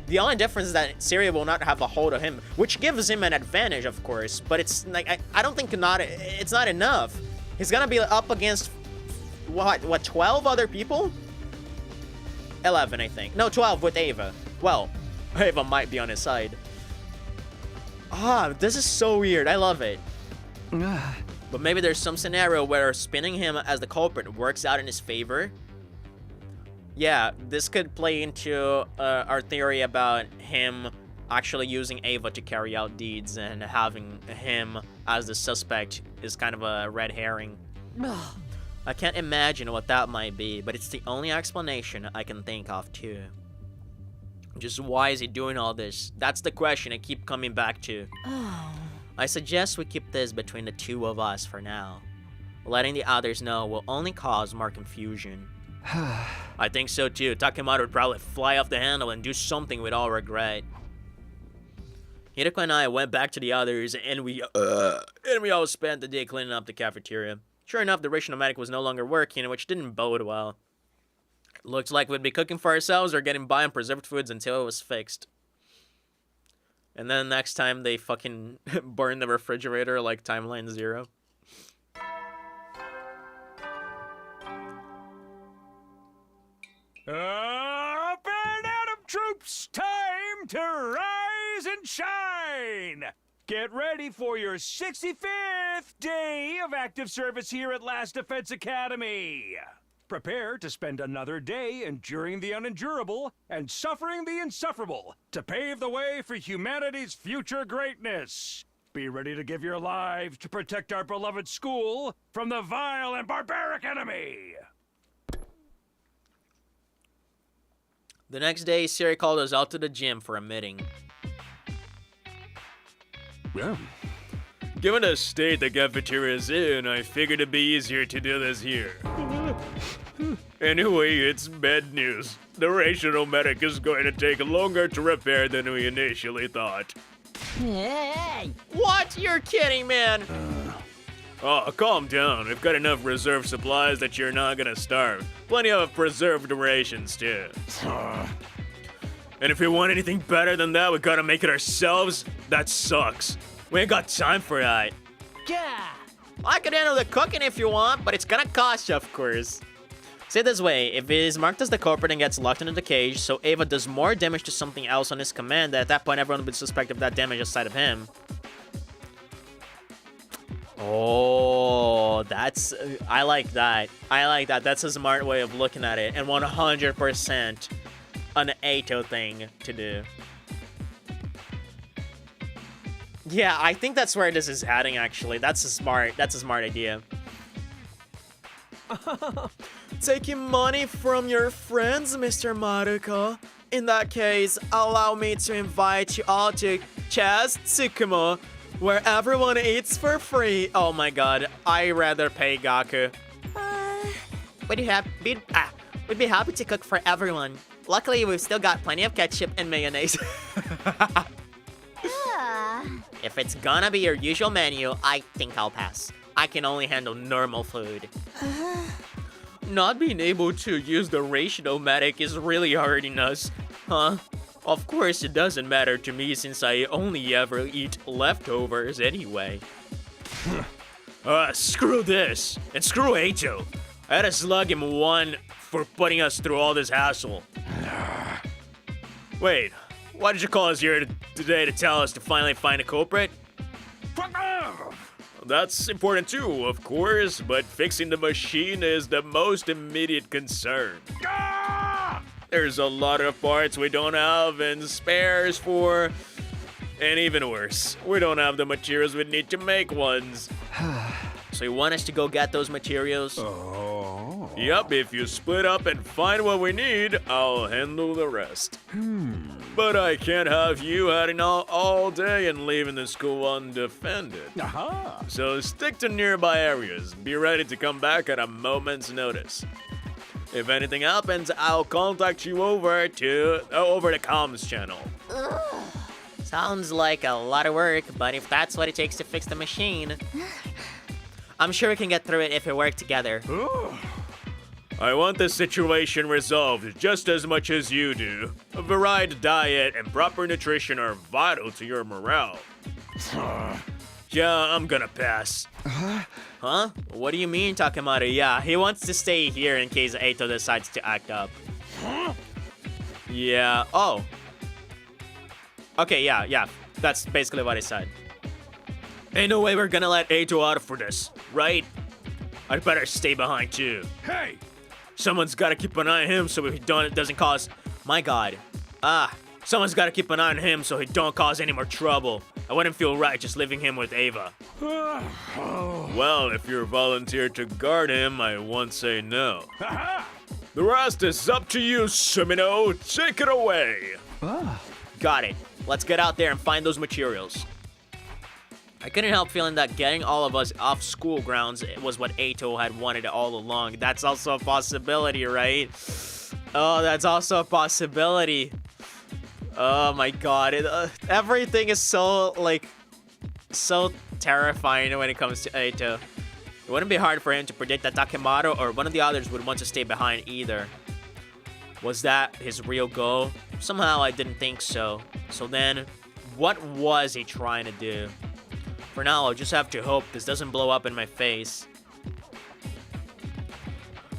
A: The only difference is that Siri will not have a hold of him, which gives him an advantage, of course, but it's like, I don't think it's not enough. He's gonna be up against, what 12 other people? 11, I think. No, 12 with Ava. Well, Ava might be on his side. This is so weird. I love it. But maybe there's some scenario where spinning him as the culprit works out in his favor. Yeah, this could play into our theory about him actually using Ava to carry out deeds, and having him as the suspect is kind of a red herring. I can't imagine what that might be, but it's the only explanation I can think of too. Just why is he doing all this? That's the question I keep coming back to. I suggest we keep this between the two of us for now. Letting the others know will only cause more confusion. I think so too. Takemoto would probably fly off the handle and do something with all regret. Hideko and I went back to the others, and we all spent the day cleaning up the cafeteria. Sure enough, the ration-o-matic was no longer working, which didn't bode well. Looks like we'd be cooking for ourselves or getting by on preserved foods until it was fixed. And then next time they fucking burn the refrigerator like Timeline 0.
E: Up and Atom troops, time to rise and shine! Get ready for your 65th day of active service here at Last Defense Academy. Prepare to spend another day enduring the unendurable and suffering the insufferable to pave the way for humanity's future greatness. Be ready to give your lives to protect our beloved school from the vile and barbaric enemy.
A: The next day, Siri called us out to the gym for a meeting.
E: Yeah.
D: Given the state the cafeteria's in, I figured it'd be easier to do this here. Anyway, it's bad news. The ration-o-matic is going to take longer to repair than we initially thought.
G: Hey!
A: What? You're kidding, man.
D: Oh, calm down. We've got enough reserve supplies that you're not gonna starve. Plenty of preserved rations, too. And if we want anything better than that, we gotta make it ourselves? That sucks. We ain't got time for that.
G: Yeah!
A: I could handle the cooking if you want, but it's gonna cost you, of course. Say it this way, if he is marked as the culprit and gets locked into the cage, so Ava does more damage to something else on his command, that at that point everyone would suspect of that damage aside of him. Oh, that's... I like that. I like that. That's a smart way of looking at it, and 100% an Ato thing to do. Yeah, I think that's where this is heading, actually. That's a smart idea. Taking money from your friends, Mr. Maruko? In that case, allow me to invite you all to Chess, Tsukumo, Where everyone eats for free. Oh my god, I rather pay Gaku. We'd be happy to cook for everyone. Luckily, we've still got plenty of ketchup and mayonnaise. If it's gonna be your usual menu, I think I'll pass. I can only handle normal food. Not being able to use the ratio-matic is really hurting us, huh? Of course, it doesn't matter to me since I only ever eat leftovers anyway.
D: Screw this. And screw Ato. I had to slug him one for putting us through all this hassle. Wait, why did you call us here today to tell us to finally find a culprit? That's important too, of course, but fixing the machine is the most immediate concern. There's a lot of parts we don't have and spares for, and even worse, we don't have the materials we need to make ones.
A: So you want us to go get those materials?
D: Yup, if you split up and find what we need, I'll handle the rest. But I can't have you hiding out all day and leaving the school undefended. So stick to nearby areas. Be ready to come back at a moment's notice. If anything happens, I'll contact you over the comms channel.
A: Sounds like a lot of work, but if that's what it takes to fix the machine, I'm sure we can get through it if we work together.
D: I want this situation resolved just as much as you do. A varied diet and proper nutrition are vital to your morale. Yeah, I'm gonna pass.
A: Huh? What do you mean, Takemaru? Yeah, he wants to stay here in case Ato decides to act up. Yeah, oh. Okay, yeah, that's basically what I said.
D: Ain't no way we're gonna let Ato out for this, right? I'd better stay behind too.
E: Hey!
D: Someone's gotta keep an eye on him so it doesn't cause...
A: My god.
D: Someone's gotta keep an eye on him so he don't cause any more trouble. I wouldn't feel right just leaving him with Ava. Well, if you're volunteered to guard him, I won't say no. The rest is up to you, Sumino. Take it away.
A: Got it. Let's get out there and find those materials. I couldn't help feeling that getting all of us off school grounds was what Ato had wanted all along. That's also a possibility, right? Oh, that's also a possibility. Oh my god. Everything is so terrifying when it comes to Ato. It wouldn't be hard for him to predict that Takemaru or one of the others would want to stay behind either. Was that his real goal? Somehow I didn't think so. So then, what was he trying to do? For now, I'll just have to hope this doesn't blow up in my face.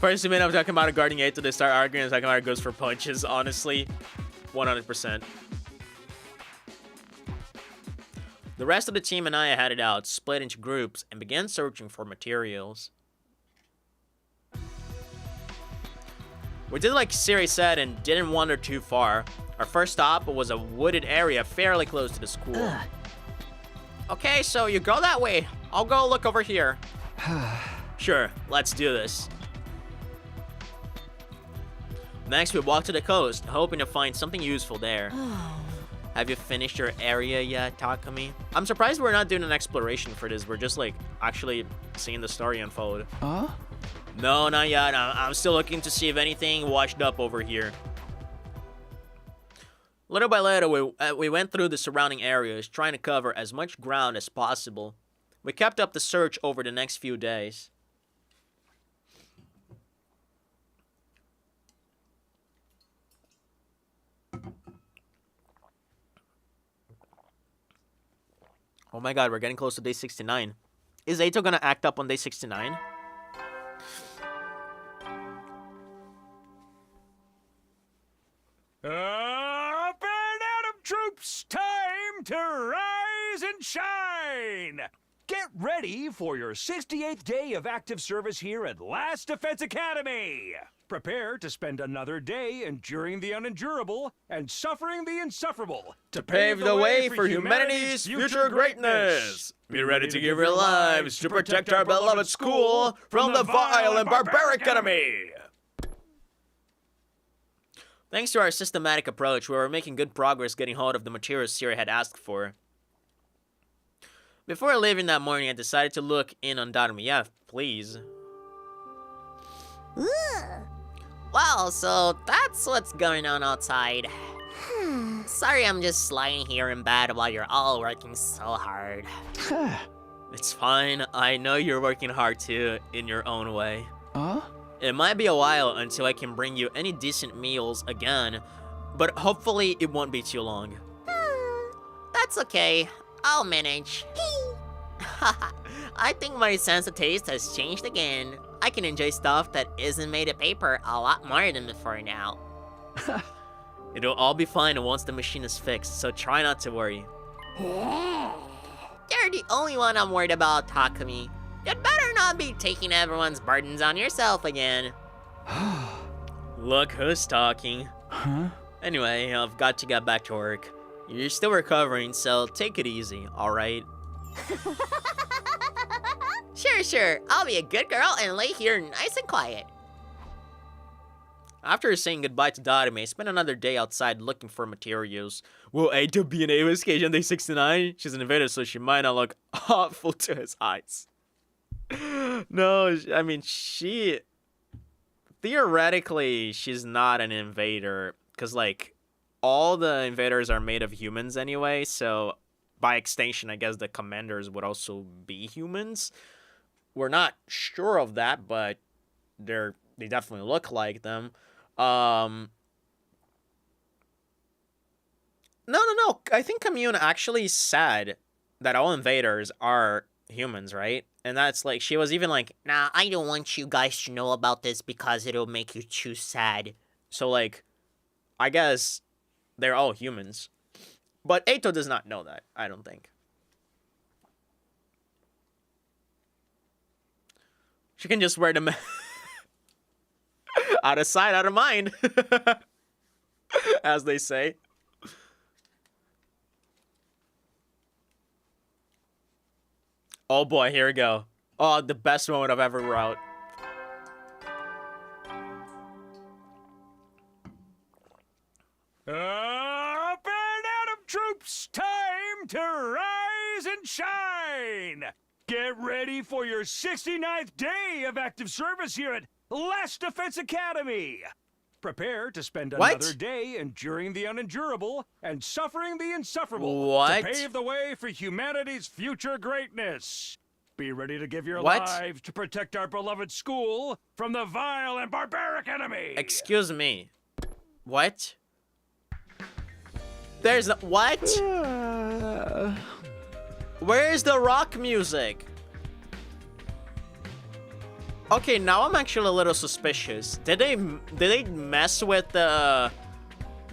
A: First minute I'm talking about guarding Ato, they start arguing and Takemaru goes for punches, honestly. 100%. The rest of the team and I headed out, split into groups, and began searching for materials. We did like Siri said and didn't wander too far. Our first stop was a wooded area fairly close to the school. Okay, so you go that way. I'll go look over here. Sure, let's do this. Next, we walk to the coast, hoping to find something useful there. Have you finished your area yet, Takumi? I'm surprised we're not doing an exploration for this. We're just, like, actually seeing the story unfold. No, not yet. I'm still looking to see if anything washed up over here. Little by little, we went through the surrounding areas, trying to cover as much ground as possible. We kept up the search over the next few days. Oh my god, we're getting close to day 69. Is Ato gonna act up on day 69?
E: Up and at 'em, troops! Time to rise and shine! Get ready for your 68th day of active service here at Last Defense Academy! Prepare to spend another day enduring the unendurable and suffering the insufferable
D: To pave the way for humanity's future greatness. Be ready to give your lives to protect our beloved school from the vile and barbaric enemy.
A: Thanks to our systematic approach, we were making good progress getting hold of the materials Siri had asked for. Before leaving that morning, I decided to look in on Darmi. Yeah, please.
J: Well, so that's what's going on outside. Sorry, I'm just lying here in bed while you're all working so hard.
A: It's fine. I know you're working hard too, in your own way.
I: Huh?
A: It might be a while until I can bring you any decent meals again, but hopefully it won't be too long.
J: That's okay. I'll manage. I think my sense of taste has changed again. I can enjoy stuff that isn't made of paper a lot more than before now.
A: It'll all be fine once the machine is fixed, so try not to worry.
J: You're the only one I'm worried about, Takumi. You'd better not be taking everyone's burdens on yourself again.
A: Look who's talking.
I: Huh?
A: Anyway, I've got to get back to work. You're still recovering, so take it easy, alright?
J: Sure. I'll be a good girl and lay here nice and quiet.
A: After saying goodbye to Darime, I spent another day outside looking for materials. Will Eito be an AOSK on day 69? She's an invader, so she might not look awful to his eyes. No, I mean, theoretically, she's not an invader. Because, like, all the invaders are made of humans anyway, so by extension, I guess the commanders would also be humans. We're not sure of that, but they definitely look like them. No. I think Commune actually said that all invaders are humans, right? And that's like, she was even like,
J: nah, I don't want you guys to know about this because it'll make you too sad.
A: So, like, I guess they're all humans. But Eito does not know that, I don't think. She can just wear them out of sight, out of mind. As they say. Oh boy, here we go. Oh, the best moment I've ever wrote.
E: Up and Atom troops, time to rise and shine! Get ready for your 69th day of active service here at Last Defense Academy! Prepare to spend another day enduring the unendurable and suffering the insufferable to pave the way for humanity's future greatness. Be ready to give your lives to protect our beloved school from the vile and barbaric enemy.
A: Excuse me. What? There's what? Where's the rock music? Okay, now I'm actually a little suspicious. Did they mess with the...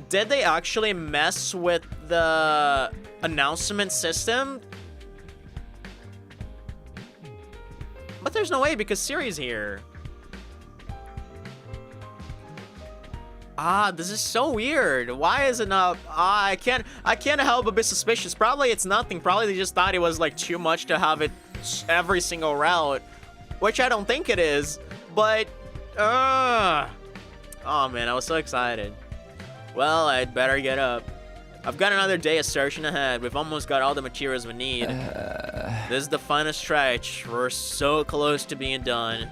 A: Did they actually mess with the announcement system? But there's no way because Siri's here. Ah, this is so weird. Why is it not? I can't help but be suspicious. Probably it's nothing. Probably they just thought it was like too much to have it every single route. Which I don't think it is, but, oh man, I was so excited. Well, I'd better get up. I've got another day of searching ahead. We've almost got all the materials we need. This is the final stretch. We're so close to being done.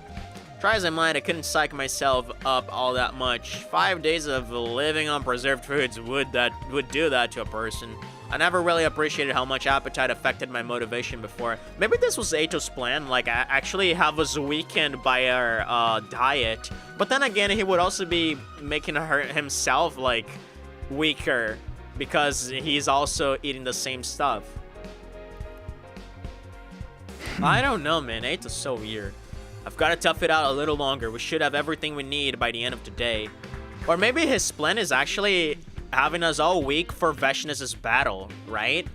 A: Try as I might, I couldn't psych myself up all that much. 5 days of living on preserved foods would do that to a person. I never really appreciated how much appetite affected my motivation before. Maybe this was Eito's plan, like actually have us weakened by our diet. But then again, he would also be making himself like weaker because he's also eating the same stuff. I don't know, man. Eito's so weird. I've got to tough it out a little longer. We should have everything we need by the end of today. Or maybe his plan is actually having us all weak for Veshness' battle, right?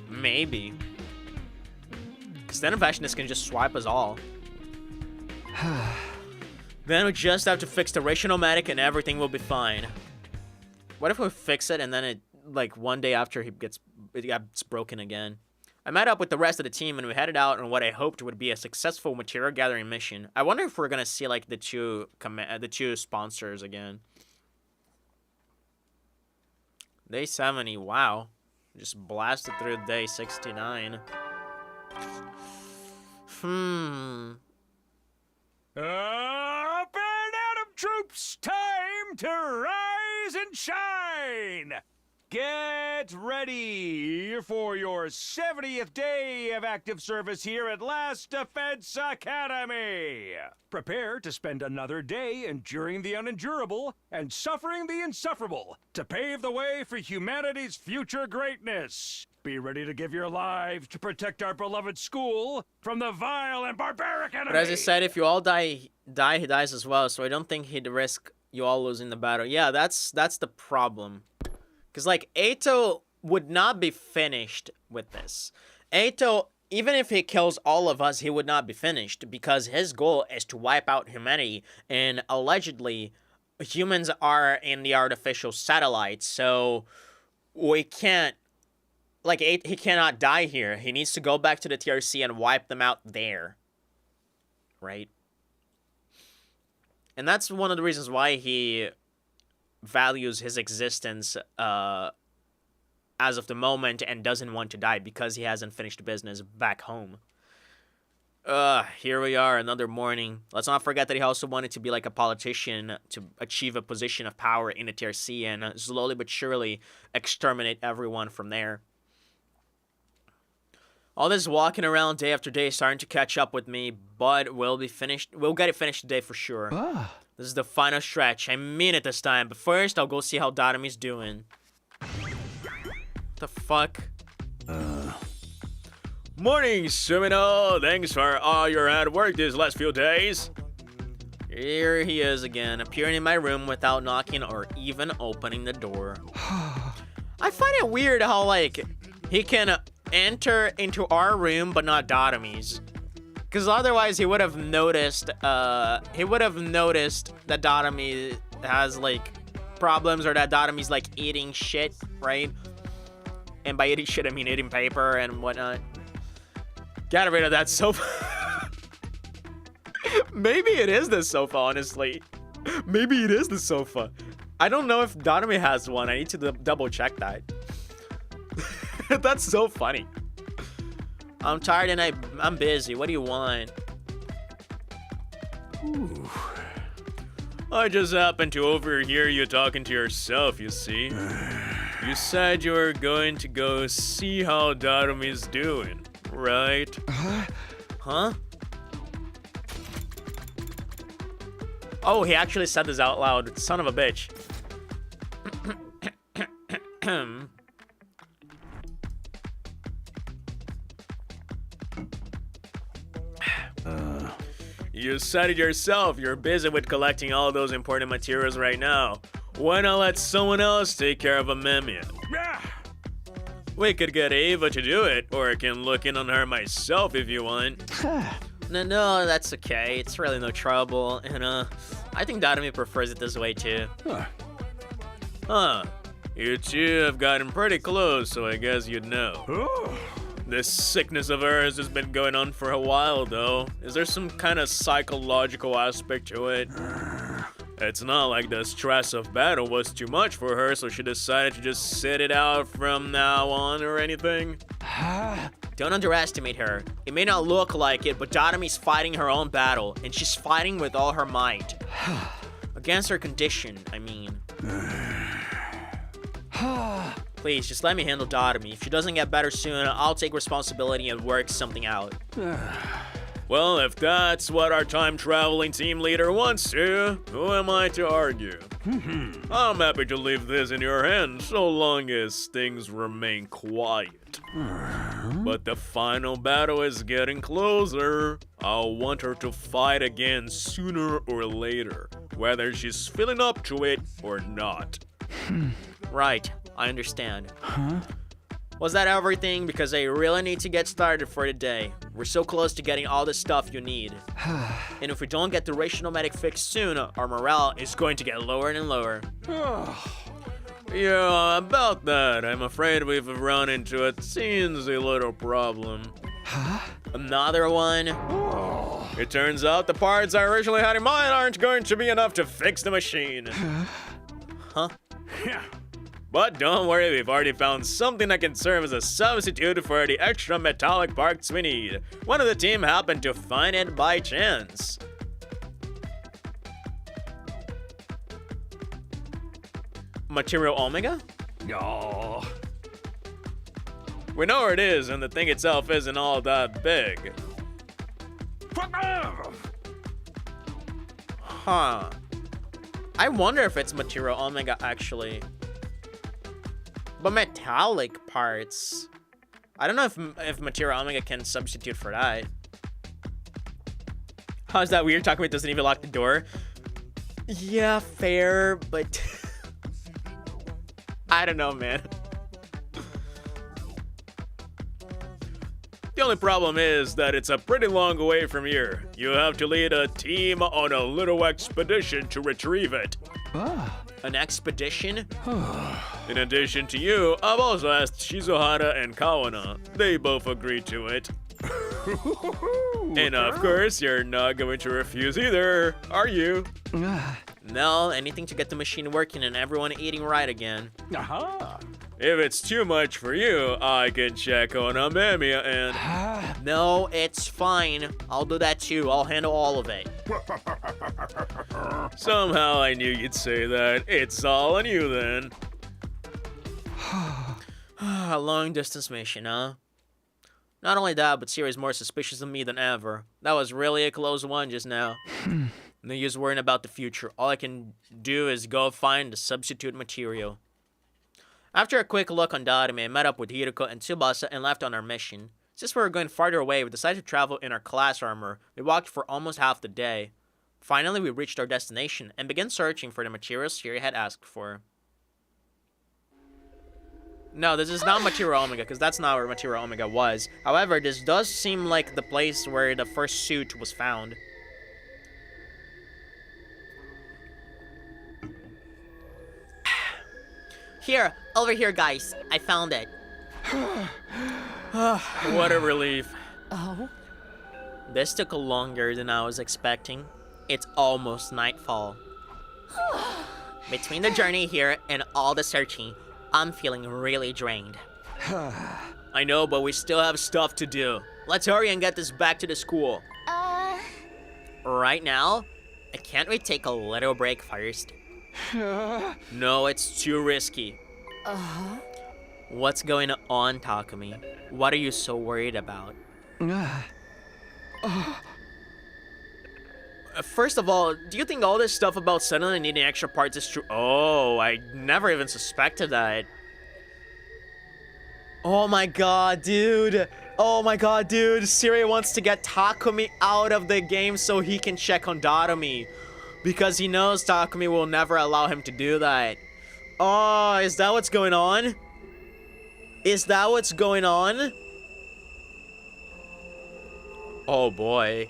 A: Maybe. Because then Veshness can just swipe us all. Then we just have to fix the Rationomatic and everything will be fine. What if we fix it and then it, like, one day after it gets broken again? I met up with the rest of the team and we headed out on what I hoped would be a successful material gathering mission. I wonder if we're gonna see like the two sponsors again. Day 70, wow. Just blasted through day 69.
E: Up and Atom troops, time to rise and shine! Get ready for your 70th day of active service here at Last Defense Academy. Prepare to spend another day enduring the unendurable and suffering the insufferable to pave the way for humanity's future greatness. Be ready to give your lives to protect our beloved school from the vile and barbaric enemy.
A: But as I said, if you all die, he dies as well. So I don't think he'd risk you all losing the battle. Yeah, that's the problem. Because, like, Eito would not be finished with this. Eito, even if he kills all of us, he would not be finished. Because his goal is to wipe out humanity. And allegedly, humans are in the artificial satellites. So, we can't... Like, he cannot die here. He needs to go back to the TRC and wipe them out there. Right? And that's one of the reasons why he values his existence as of the moment and doesn't want to die, because he hasn't finished business back home. Here we are, another morning. Let's not forget that he also wanted to be like a politician to achieve a position of power in the TRC and slowly but surely exterminate everyone from there. All this walking around day after day is starting to catch up with me, but we'll get it finished today for sure. This is the final stretch. I mean it this time. But first, I'll go see how Datomi's doing. The fuck?
D: Morning, Sumino. Thanks for all your hard work these last few days.
A: Here he is again, appearing in my room without knocking or even opening the door. I find it weird how, like, he can enter into our room but not Datomi's. Because otherwise he would have noticed, that Datomi has, like, problems, or that Datomi's, like, eating shit, right? And by eating shit, I mean eating paper and whatnot. Get rid of that sofa. Maybe it is the sofa, honestly. Maybe it is the sofa. I don't know if Datomi has one. I need to double check that. That's so funny. I'm tired and I'm busy. What do you want?
D: Ooh. I just happened to overhear you talking to yourself, you see. You said you were going to go see how Datomi's doing, right?
A: Huh? Oh, he actually said this out loud. Son of a bitch.
D: You said it yourself, you're busy with collecting all those important materials right now. Why not let someone else take care of a mimian? We could get Ava to do it, or I can look in on her myself if you want.
A: No, that's okay. It's really no trouble, and I think Datomi prefers it this way too.
D: Huh. You two have gotten pretty close, so I guess you'd know. This sickness of hers has been going on for a while, though. Is there some kind of psychological aspect to it? It's not like the stress of battle was too much for her, so she decided to just sit it out from now on or anything?
A: Don't underestimate her. It may not look like it, but Datomi's fighting her own battle, and she's fighting with all her might. Against her condition, I mean. Please, just let me handle Datomi. If she doesn't get better soon, I'll take responsibility and work something out.
D: Well, if that's what our time-traveling team leader wants to, who am I to argue? I'm happy to leave this in your hands, so long as things remain quiet. But the final battle is getting closer. I'll want her to fight again sooner or later, whether she's feeling up to it or not.
A: Right, I understand. Was that everything? Because I really need to get started for the day. We're so close to getting all the stuff you need. And if we don't get the racial nomadic fixed soon, our morale is going to get lower and lower.
D: Yeah, about that, I'm afraid we've run into a teensy little problem.
A: Another one?
D: It turns out the parts I originally had in mind aren't going to be enough to fix the machine.
A: Huh?
D: But don't worry, we've already found something that can serve as a substitute for the extra metallic parts we need. One of the team happened to find it by chance. Material Omega?
E: Oh.
D: We know where it is, and the thing itself isn't all that big.
A: Huh. I wonder if it's Material Omega, actually. But metallic parts... I don't know if Material Omega can substitute for that. How's that weird? Takumi doesn't even lock the door. Yeah, fair, but... I don't know, man.
D: The only problem is that it's a pretty long way from here. You have to lead a team on a little expedition to retrieve it.
A: An expedition?
D: In addition to you, I've also asked Shizuhara and Kawana. They both agreed to it. And of course, you're not going to refuse either, are you?
A: No, anything to get the machine working and everyone eating right again.
E: Aha.
D: If it's too much for you, I can check on Amemiya and...
A: No, it's fine. I'll do that too. I'll handle all of it.
D: Somehow I knew you'd say that. It's all on you then.
A: A long distance mission, huh? Not only that, but Siri's more suspicious of me than ever. That was really a close one just now. No use worrying about the future. All I can do is go find the substitute material. After a quick look on Darame, I met up with Hiroko and Tsubasa and left on our mission. Since we were going farther away, we decided to travel in our class armor. We walked for almost half the day. Finally, we reached our destination and began searching for the materials Siri had asked for. No, this is not Material Omega, because that's not where Material Omega was. However, this does seem like the place where the first suit was found.
J: Here, over here, guys. I found it.
A: What a relief.
H: Oh?
A: This took longer than I was expecting. It's almost nightfall.
J: Between the journey here and all the searching, I'm feeling really drained.
A: I know, but we still have stuff to do. Let's hurry and get this back to the school.
J: Right now, can't we take a little break first?
A: No, it's too risky. What's going on, Takumi? What are you so worried about? First of all, do you think all this stuff about suddenly needing extra parts is true? Oh, I never even suspected that. Oh my god, dude. Oh my god, dude. Siri wants to get Takumi out of the game so he can check on Darumi. Because he knows Takumi will never allow him to do that. Oh, is that what's going on? Is that what's going on? Oh boy.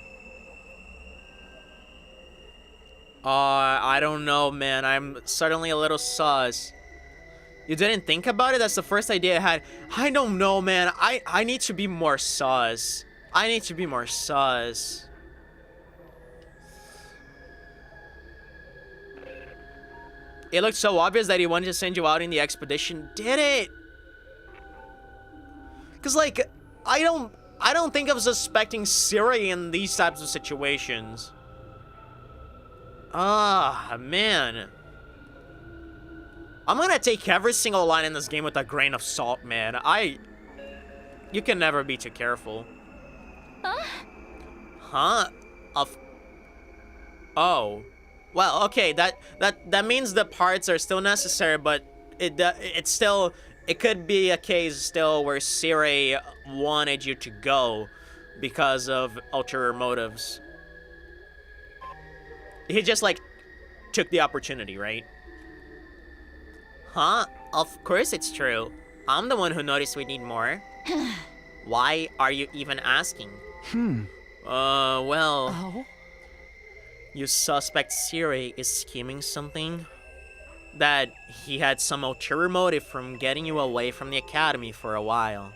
A: I don't know, man. I'm suddenly a little sus. You didn't think about it? That's the first idea I had. I don't know, man. I need to be more sus. I need to be more sus. It looked so obvious that he wanted to send you out in the expedition. Did it? Cause like, I don't think of suspecting Siri in these types of situations. Ah, man. I'm gonna take every single line in this game with a grain of salt, man. You can never be too careful. Huh? Oh. Well, okay, that means the parts are still necessary, but it could be a case still where Siri wanted you to go because of ulterior motives. He just like took the opportunity, right?
J: Huh? Of course it's true. I'm the one who noticed we need more. Why are you even asking?
A: Well...
H: Oh?
A: You suspect Siri is scheming something? That he had some ulterior motive from getting you away from the academy for a while.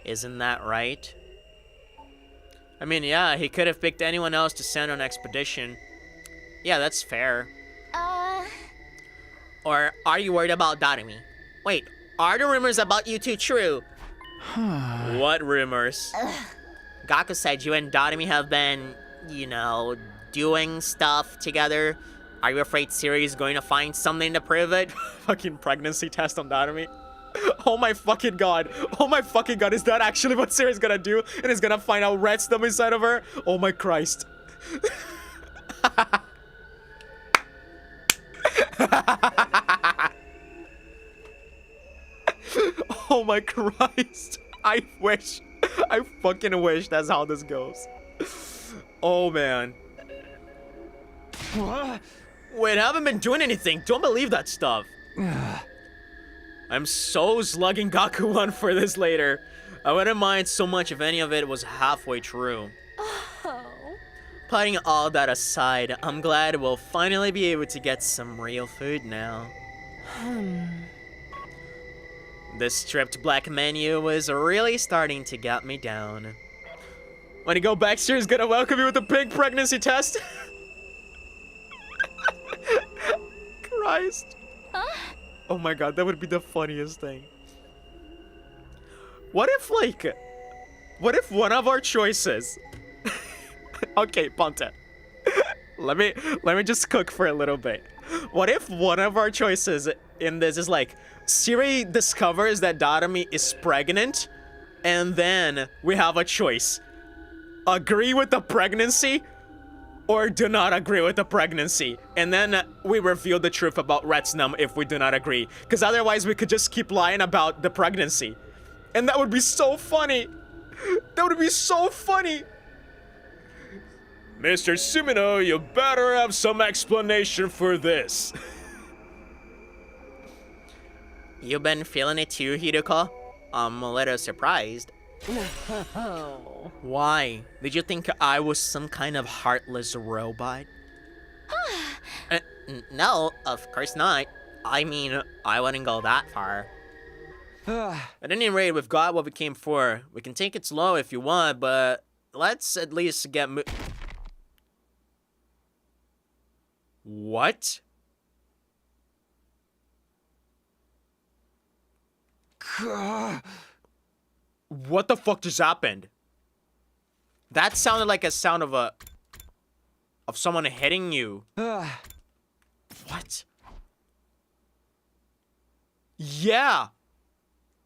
A: Isn't that right? I mean, yeah, he could have picked anyone else to send on an expedition. Yeah, that's fair.
J: Or are you worried about Darumi? Wait, are the rumors about you two true?
D: What rumors?
J: Gaku said you and Darumi have been, you know, doing stuff together. Are you afraid Siri is going to find something to prove it?
A: Fucking pregnancy test on Darumi. Oh my fucking god. Oh my fucking god. Is that actually what Siri's gonna do? And is gonna find out red stuff inside of her? Oh my Christ. Oh my Christ. I fucking wish that's how this goes. Oh man. Wait, I haven't been doing anything. Don't believe that stuff. I'm so slugging Gaku one for this later. I wouldn't mind so much if any of it was halfway true.
B: Oh.
A: Putting all that aside, I'm glad we'll finally be able to get some real food now. This stripped black menu was really starting to get me down. When you go back, Siri's gonna welcome you with a big pregnancy test. Christ. Oh my god, that would be the funniest thing. What if one of our choices... Okay, Ponte. Let me just cook for a little bit. What if one of our choices in this is like, Siri discovers that Darumi is pregnant, and then we have a choice. Agree with the pregnancy, or do not agree with the pregnancy. And then we reveal the truth about Retsnum if we do not agree. Because otherwise we could just keep lying about the pregnancy. And that would be so funny. That would be so funny.
D: Mr. Sumino, you better have some explanation for this.
J: You been feeling it too, Hideko? I'm a little surprised.
A: Why? Did you think I was some kind of heartless robot?
J: No, of course not. I mean, I wouldn't go that far.
A: At any rate, we've got what we came for. We can take it slow if you want, but let's at least get What? What the fuck just happened? That sounded like a sound of someone hitting you. What? Yeah.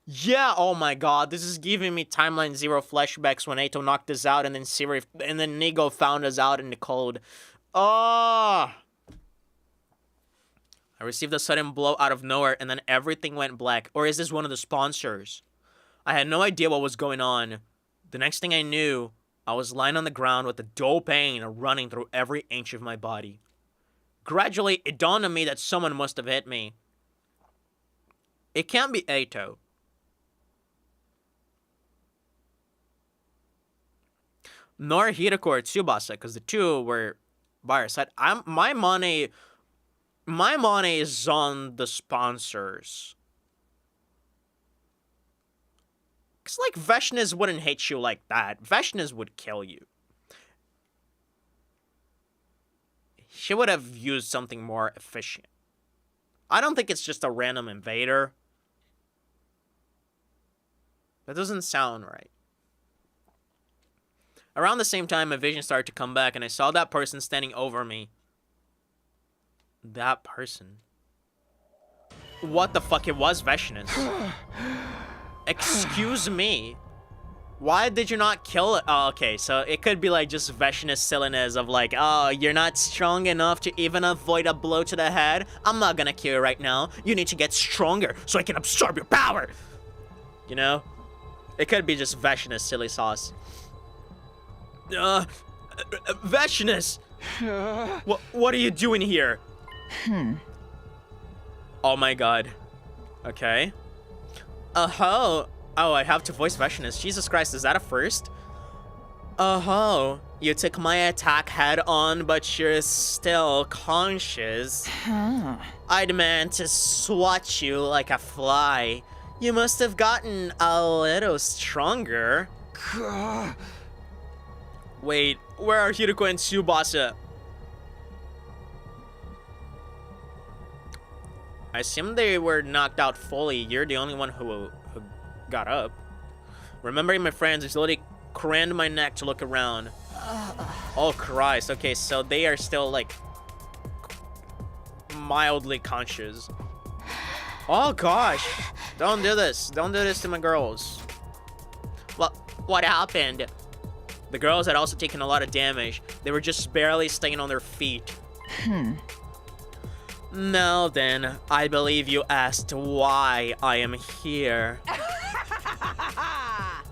A: Yeah, oh my god, this is giving me Timeline 0 flashbacks when Eito knocked us out and then Nigo found us out in the cold. Oh! I received a sudden blow out of nowhere and then everything went black. Or is this one of the sponsors? I had no idea what was going on. The next thing I knew, I was lying on the ground with a dull pain running through every inch of my body. Gradually, it dawned on me that someone must have hit me. It can't be Eito. Nor Hideko or Tsubasa, because the two were by our side. My money is on the sponsors. Because, like, Veshnes wouldn't hit you like that. Veshnes would kill you. She would have used something more efficient. I don't think it's just a random invader. That doesn't sound right. Around the same time, my vision started to come back, and I saw that person standing over me. That person. What the fuck? It was Veshnes. Excuse me. Why did you not kill it? Oh, okay, so it could be like just Veshnes silliness of like, oh, you're not strong enough to even avoid a blow to the head? I'm not gonna kill you right now. You need to get stronger so I can absorb your power. You know? It could be just Veshnes silly sauce. Veshnes! What are you doing here? Oh my god. Okay. Oh, I have to voice Veshnes. Jesus Christ, is that a first? You took my attack head on, but you're still conscious. I demand to swat you like a fly. You must have gotten a little stronger. Wait, where are Hideko and Tsubasa? I assume they were knocked out fully. You're the only one who got up. Remembering my friends, I slowly craned my neck to look around. Oh, Christ. Okay, so they are still, like, mildly conscious. Oh, gosh. Don't do this. Don't do this to my girls.
J: What happened?
A: The girls had also taken a lot of damage. They were just barely staying on their feet. Now then, I believe you asked why I am here.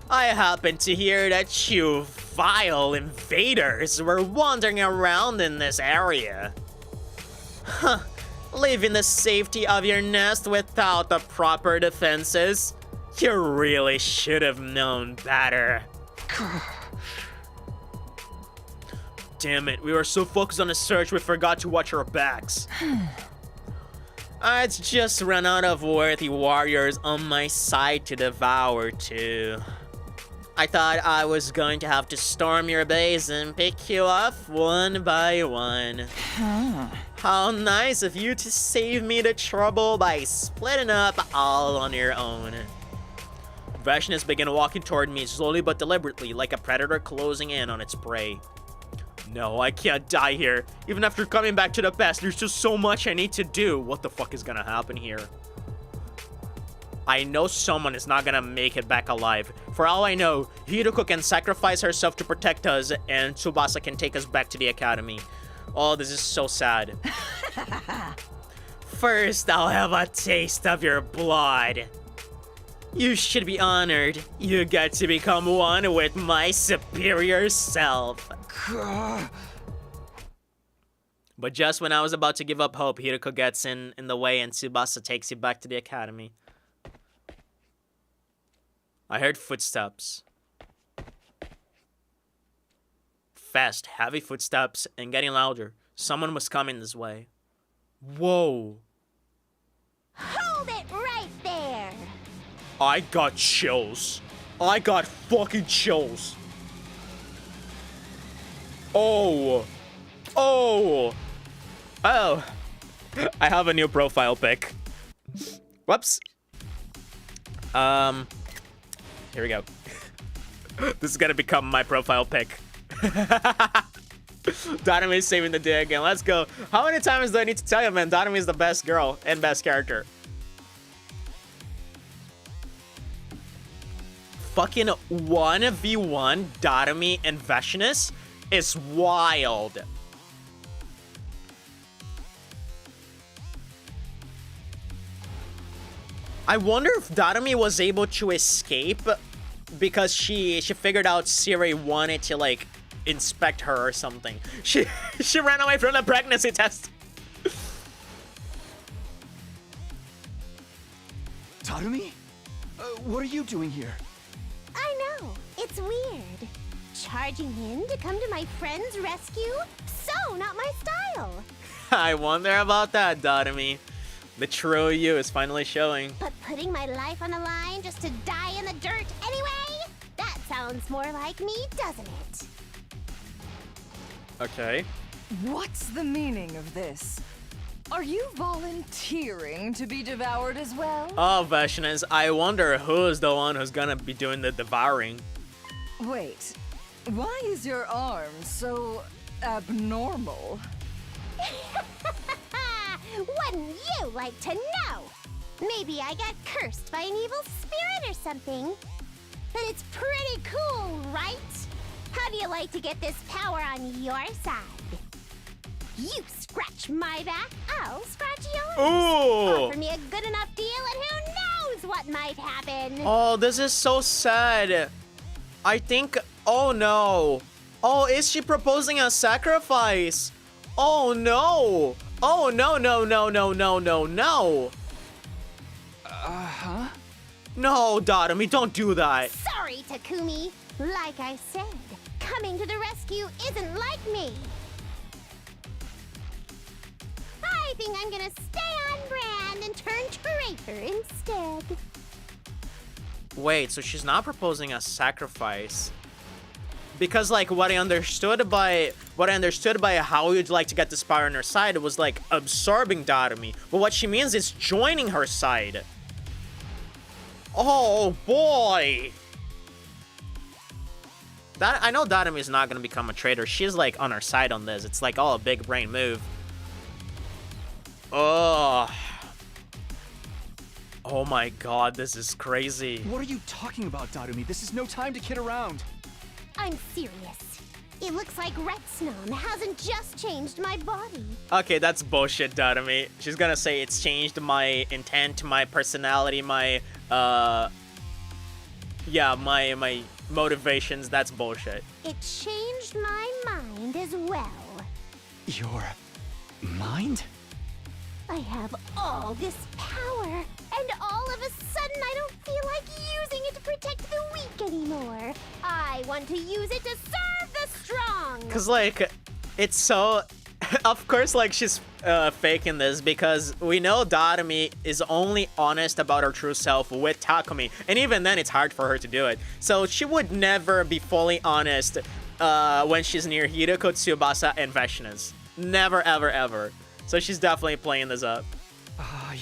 A: I happened to hear that you vile invaders were wandering around in this area. Huh. Leaving the safety of your nest without the proper defenses? You really should have known better. Damn it, we were so focused on the search we forgot to watch our backs. I'd just run out of worthy warriors on my side to devour too. I thought I was going to have to storm your base and pick you off one by one. How nice of you to save me the trouble by splitting up all on your own. Vashness began walking toward me slowly but deliberately, like a predator closing in on its prey. No, I can't die here. Even after coming back to the past, there's just so much I need to do. What the fuck is gonna happen here? I know someone is not gonna make it back alive. For all I know, Hiroko can sacrifice herself to protect us, and Tsubasa can take us back to the academy. Oh, this is so sad. First, I'll have a taste of your blood. You should be honored. You got to become one with my superior self. But just when I was about to give up hope, Hiroko gets in the way and Tsubasa takes you back to the academy. I heard footsteps. Fast, heavy footsteps, and getting louder. Someone was coming this way. Whoa.
B: Hold it right there!
A: I got chills. I got fucking chills. Oh. Oh. Oh. I have a new profile pic. Whoops. Here we go. This is gonna become my profile pic. Dynamite is saving the day again. Let's go. How many times do I need to tell you, man? Dynamite is the best girl and best character. Fucking 1v1 Dotami and Veshinus is wild. I wonder if Dotami was able to escape because she figured out Siri wanted to, like, inspect her or something. She ran away from the pregnancy test.
C: Tadami? What are you doing here?
B: I know, it's weird. Charging in to come to my friend's rescue? So not my style.
A: I wonder about that, Dotami. The true you is finally showing.
B: But putting my life on the line just to die in the dirt anyway? That sounds more like me, doesn't it?
A: Okay.
K: What's the meaning of this? Are you volunteering to be devoured as well?
A: Oh, Veshinus, I wonder who's the one who's gonna be doing the devouring.
K: Wait, why is your arm so abnormal?
B: Wouldn't you like to know? Maybe I got cursed by an evil spirit or something. But it's pretty cool, right? How do you like to get this power on your side? You scratch my back, I'll scratch yours.
A: Ooh!
B: Offer me a good enough deal and who knows what might happen.
A: Oh, this is so sad. I think, oh no. Oh, is she proposing a sacrifice? Oh no. Oh no, no, no, no, no, no, no.
C: Huh?
A: No, Dotami, don't do that.
B: Sorry, Takumi. Like I said, coming to the rescue isn't like me. I think I'm gonna stay on brand and turn traitor instead.
A: Wait, so she's not proposing a sacrifice. Because like what I understood by how you'd like to get this power on her side was like absorbing Darumi. But what she means is joining her side. Oh boy. That I know Darumi is not gonna become a traitor. She's like on her side on this. It's like all a big brain move. Oh. Oh my god, this is crazy.
C: What are you talking about, Darumi? This is no time to kid around.
B: I'm serious. It looks like Retsnam hasn't just changed my body.
A: Okay, that's bullshit, Darumi. She's gonna say it's changed my intent, my personality, my my motivations. That's bullshit.
B: It changed my mind as well.
C: Your mind?
B: I have all this power, and all of a sudden I don't feel like using it to protect the weak anymore. I want to use it to serve the strong.
A: Cause like, it's so, of course like she's faking this because we know Darumi is only honest about her true self with Takumi, and even then it's hard for her to do it. So she would never be fully honest when she's near Hiroko, Tsubasa, and Veshnas. Never, ever, ever. So she's definitely playing this up.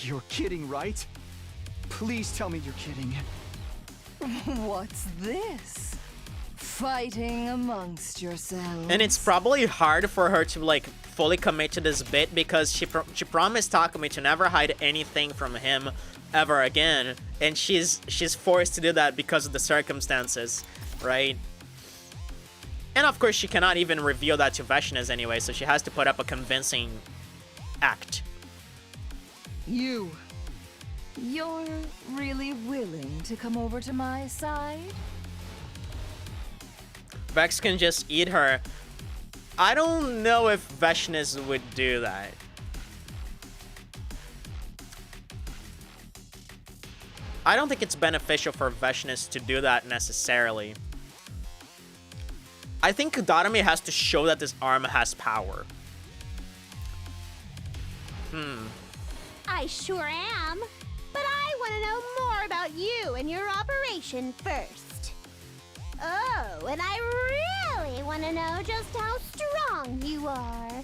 C: You're kidding, right? Please tell me you're kidding.
K: What's this? Fighting amongst yourselves.
A: And it's probably hard for her to like fully commit to this bit because she promised Takumi to never hide anything from him ever again, and she's forced to do that because of the circumstances, right? And of course she cannot even reveal that to Veshnas anyway, so she has to put up a convincing act.
K: You're really willing to come over to my side?
A: Vex can just eat her. I don't know if Veshnas would do that. I don't think it's beneficial for Veshnas to do that necessarily. I think Darumi has to show that this arm has power.
B: I sure am. But I want to know more about you and your operation first. Oh, and I really want to know just how strong you are.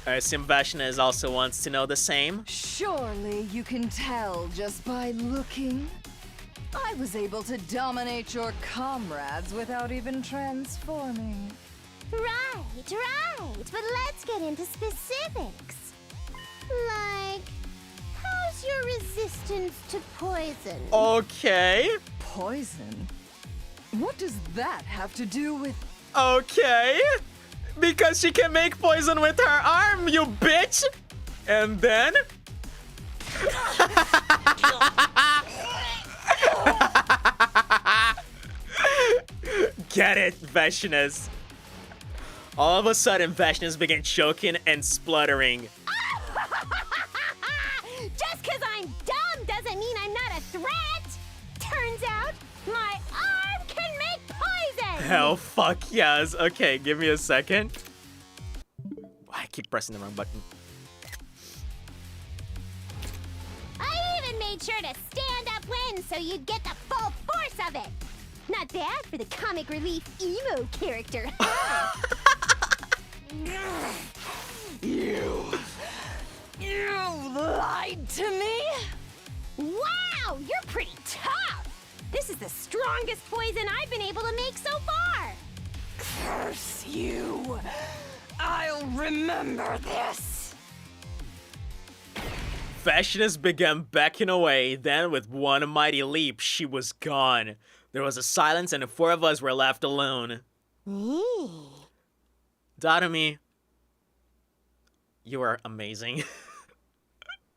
A: I assume Veshnas also wants to know the same.
K: Surely you can tell just by looking. I was able to dominate your comrades without even transforming.
B: Right. But let's get into specifics. Like, how's your resistance to poison?
A: Okay.
K: Poison? What does that have to do with...
A: Okay. Because she can make poison with her arm, you bitch! And then... Get it, Veshnas. All of a sudden, Veshnas began choking and spluttering.
B: Just because I'm dumb doesn't mean I'm not a threat. Turns out, my arm can make poison.
A: Hell fuck yes. Okay, give me a second. I keep pressing the wrong button.
B: I even made sure to stand up when so you'd get the full force of it. Not bad for the comic relief emo character.
K: You lied to me?
B: Wow, you're pretty tough. This is the strongest poison I've been able to make so far.
K: Curse you. I'll remember this.
A: Veshnas began backing away, then with one mighty leap, she was gone. There was a silence and the four of us were left alone. Darumi, you are amazing.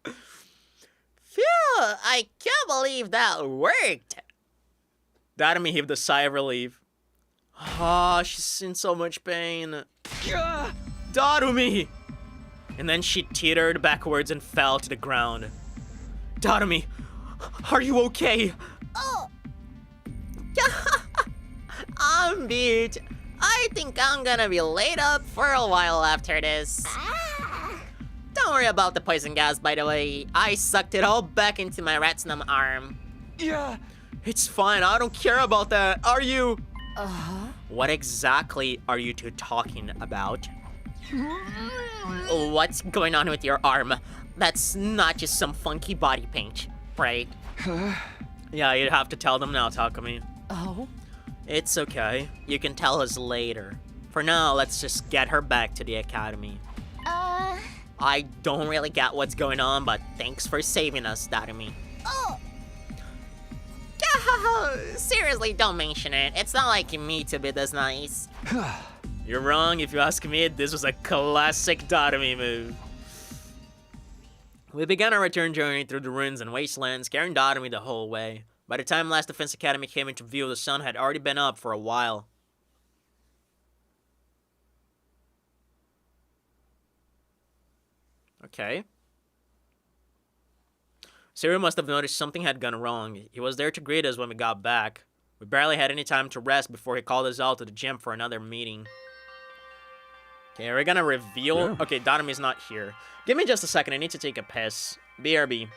J: Phew, I can't believe that worked.
A: Darumi heaved a sigh of relief. Ah, she's in so much pain. Darumi! And then she teetered backwards and fell to the ground. Darumi, are you okay?
J: Oh. I'm beat. I think I'm gonna be laid up for a while after this. Don't worry about the poison gas, by the way. I sucked it all back into my Retsnam arm.
C: Yeah.
A: It's fine, I don't care about that. Are you? What exactly are you two talking about?
J: What's going on with your arm? That's not just some funky body paint, right?
A: Yeah, you'd have to tell them now, Takumi.
H: Oh?
A: It's okay. You can tell us later. For now, let's just get her back to the academy.
J: I don't really get what's going on, but thanks for saving us, Darumi.
B: Oh!
J: Seriously, don't mention it. It's not like me to be this nice.
A: You're wrong if you ask me. This was a classic Darumi move. We began our return journey through the ruins and wastelands, carrying Darumi the whole way. By the time Last Defense Academy came into view, the sun had already been up for a while. Okay. Cyril must have noticed something had gone wrong. He was there to greet us when we got back. We barely had any time to rest before he called us out to the gym for another meeting. Okay, we're gonna reveal...
E: Yeah.
A: Okay, Darumi's not here. Give me just a second, I need to take a piss. BRB.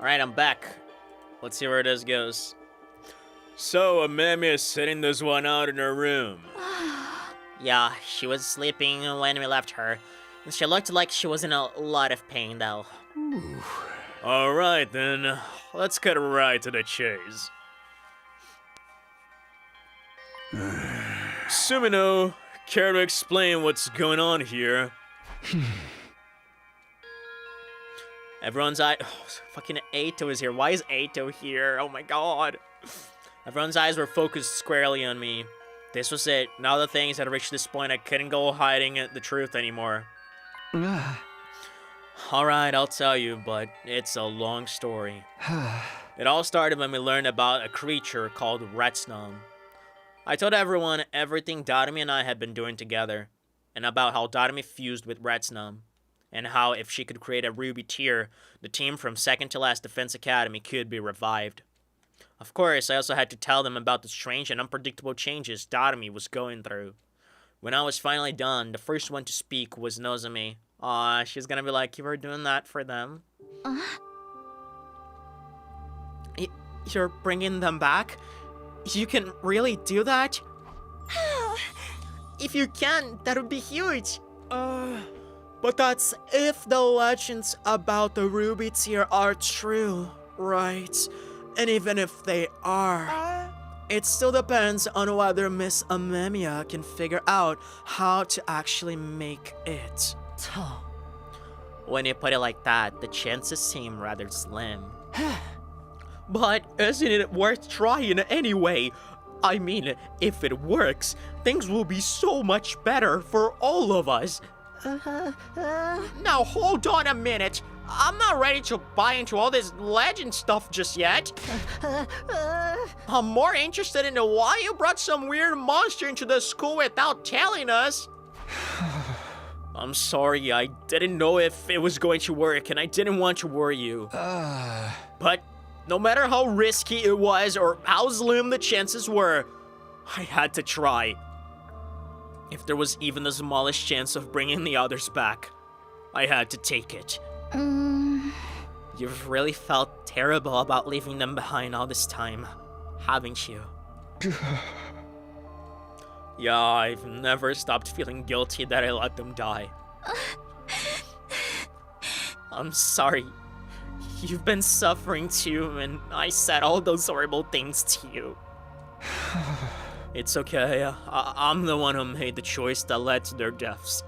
A: Alright, I'm back. Let's see where this goes.
D: So, Amami is sitting this one out in her room.
J: Yeah, she was sleeping when we left her. She looked like she was in a lot of pain, though.
D: Alright then, let's get right to the chase. Sumino, care to explain what's going on here?
A: Everyone's eye... Oh, fucking Eito is here. Why is Eito here? Oh my god. Everyone's eyes were focused squarely on me. This was it. Now that things had reached this point, I couldn't go hiding the truth anymore. Alright, I'll tell you, but it's a long story. It all started when we learned about a creature called Retsnum. I told everyone everything Darumi and I had been doing together, and about how Darumi fused with Retsnum, and how if she could create a ruby tier, the team from second to last Defense Academy could be revived. Of course, I also had to tell them about the strange and unpredictable changes Darumi was going through. When I was finally done, the first one to speak was Nozomi. Aw, she's gonna be like, you were doing that for them? You're bringing them back? You can really do that? If you can, that would be huge. But that's if the legends about the ruby tier are true, right? And even if they are, it still depends on whether Miss Amemia can figure out how to actually make it. When you put it like that, the chances seem rather slim. But isn't it worth trying anyway? I mean, if it works, things will be so much better for all of us.
J: Now hold on a minute. I'm not ready to buy into all this legend stuff just yet. I'm more interested in why you brought some weird monster into the school without telling us.
A: I'm sorry, I didn't know if it was going to work, and I didn't want to worry you. But no matter how risky it was or how slim the chances were, I had to try. If there was even the smallest chance of bringing the others back, I had to take it. You've really felt terrible about leaving them behind all this time, haven't you? Yeah, I've never stopped feeling guilty that I let them die. I'm sorry. You've been suffering too, and I said all those horrible things to you. It's okay. I'm the one who made the choice that led to their deaths.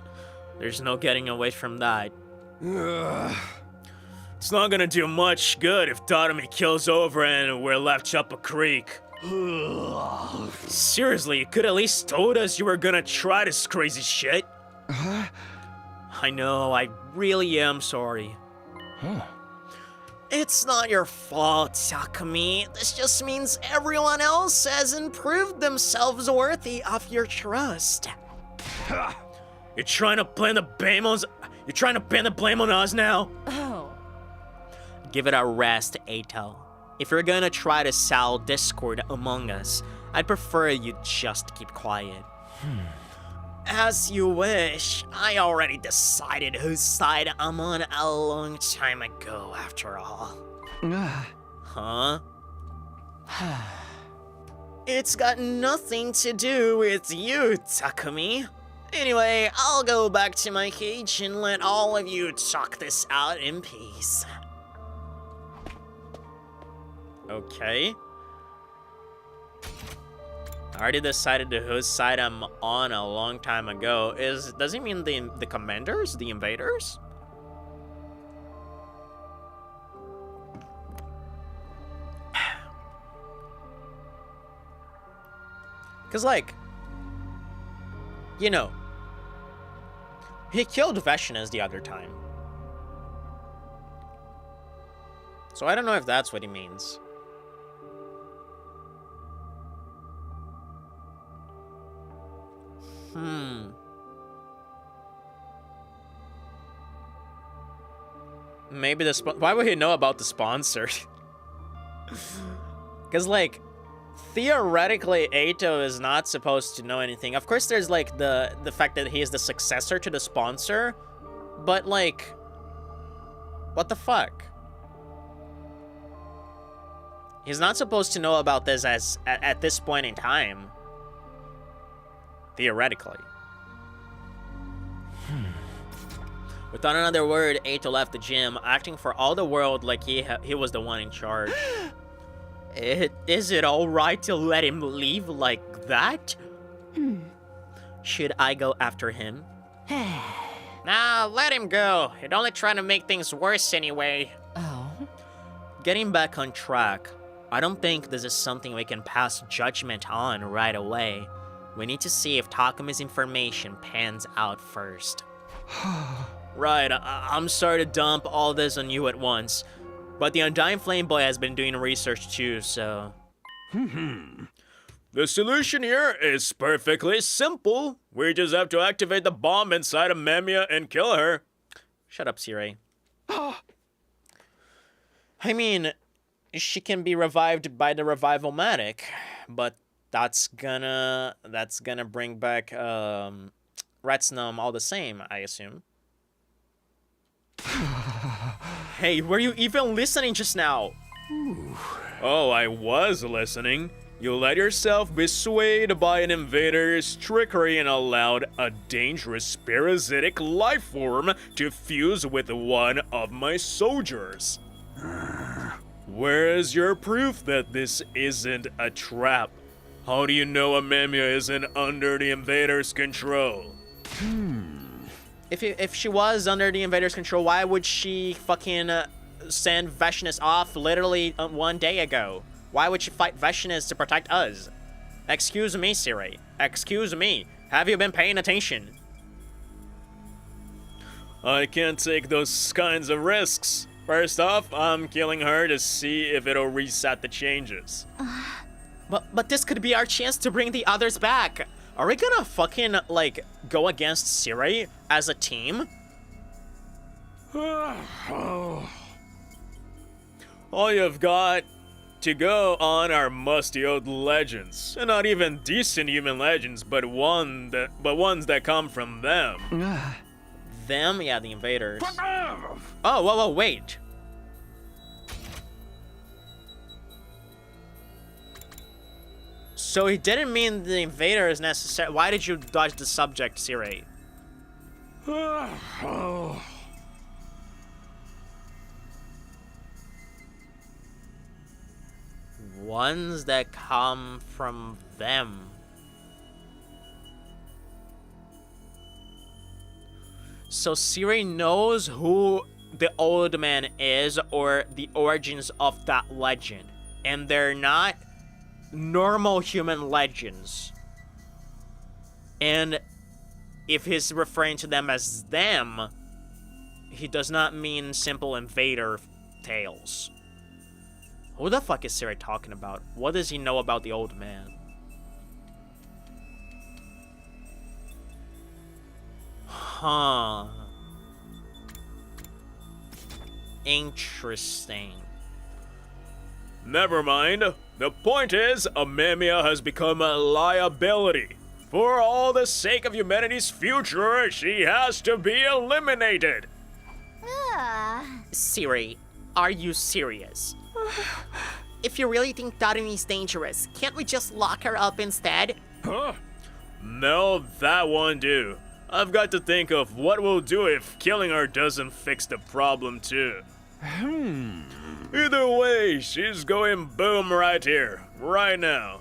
A: There's no getting away from that.
D: It's not gonna do much good if Tatami kills over and we're left up a creek.
A: Seriously, you could at least told us you were gonna try this crazy shit. I know, I really am sorry.
J: It's not your fault, Takumi. This just means everyone else hasn't proved themselves worthy of your trust.
D: You're trying to blame the blame on us now?
H: Oh.
A: Give it a rest, Eito. If you're gonna try to sow discord among us, I'd prefer you just keep quiet.
J: As you wish. I already decided whose side I'm on a long time ago, after all.
A: Huh?
J: It's got nothing to do with you, Takumi. Anyway, I'll go back to my cage and let all of you talk this out in peace.
A: Okay. I already decided whose side I'm on a long time ago. Does he mean the commanders? The invaders? Cause like, you know, he killed Veshnas the other time. So I don't know if that's what he means. Maybe why would he know about the sponsor? Because, like, theoretically, Eito is not supposed to know anything. Of course, there's, like, the fact that he is the successor to the sponsor. But, like, what the fuck? He's not supposed to know about this at this point in time. Theoretically. Without another word, Eito left the gym, acting for all the world like he was the one in charge. Is it alright to let him leave like that? Should I go after him?
J: Nah, let him go. He'd only try to make things worse anyway.
H: Oh?
A: Getting back on track, I don't think this is something we can pass judgment on right away. We need to see if Takumi's information pans out first. Right, I'm sorry to dump all this on you at once, but the Undying Flame Boy has been doing research too, so...
D: The solution here is perfectly simple. We just have to activate the bomb inside of Memia and kill her.
A: Shut up, Sirei. I mean, she can be revived by the Revival-matic, but that's gonna bring back Retsnum all the same, I assume. Hey, were you even listening just now?
D: Oh, I was listening. You let yourself be swayed by an invader's trickery and allowed a dangerous parasitic life form to fuse with one of my soldiers. Where's your proof that this isn't a trap? How do you know Amemia isn't under the invader's control?
A: If she was under the invader's control, why would she fucking send Veshnas off literally 1 day ago? Why would she fight Veshnas to protect us? Excuse me, Sirei. Excuse me. Have you been paying attention?
D: I can't take those kinds of risks. First off, I'm killing her to see if it'll reset the changes.
A: But this could be our chance to bring the others back. Are we gonna fucking, like, go against Siri as a team?
D: All you've got to go on are musty old legends. And not even decent human legends, but ones that come from them.
A: Them? Yeah, the invaders. Oh, whoa, wait. So he didn't mean the invaders necessarily. Why did you dodge the subject, Siri? Ones that come from them. So Siri knows who the old man is or the origins of that legend. And they're not normal human legends. And if he's referring to them as them, he does not mean simple invader tales. Who the fuck is Siri talking about? What does he know about the old man? Huh. Interesting.
D: Never mind. The point is, Amemia has become a liability. For all the sake of humanity's future, she has to be eliminated.
J: Siri, are you serious? If you really think Darumi's dangerous, can't we just lock her up instead?
D: Huh? No, that won't do. I've got to think of what we'll do if killing her doesn't fix the problem too. Either way, she's going boom right here, right now.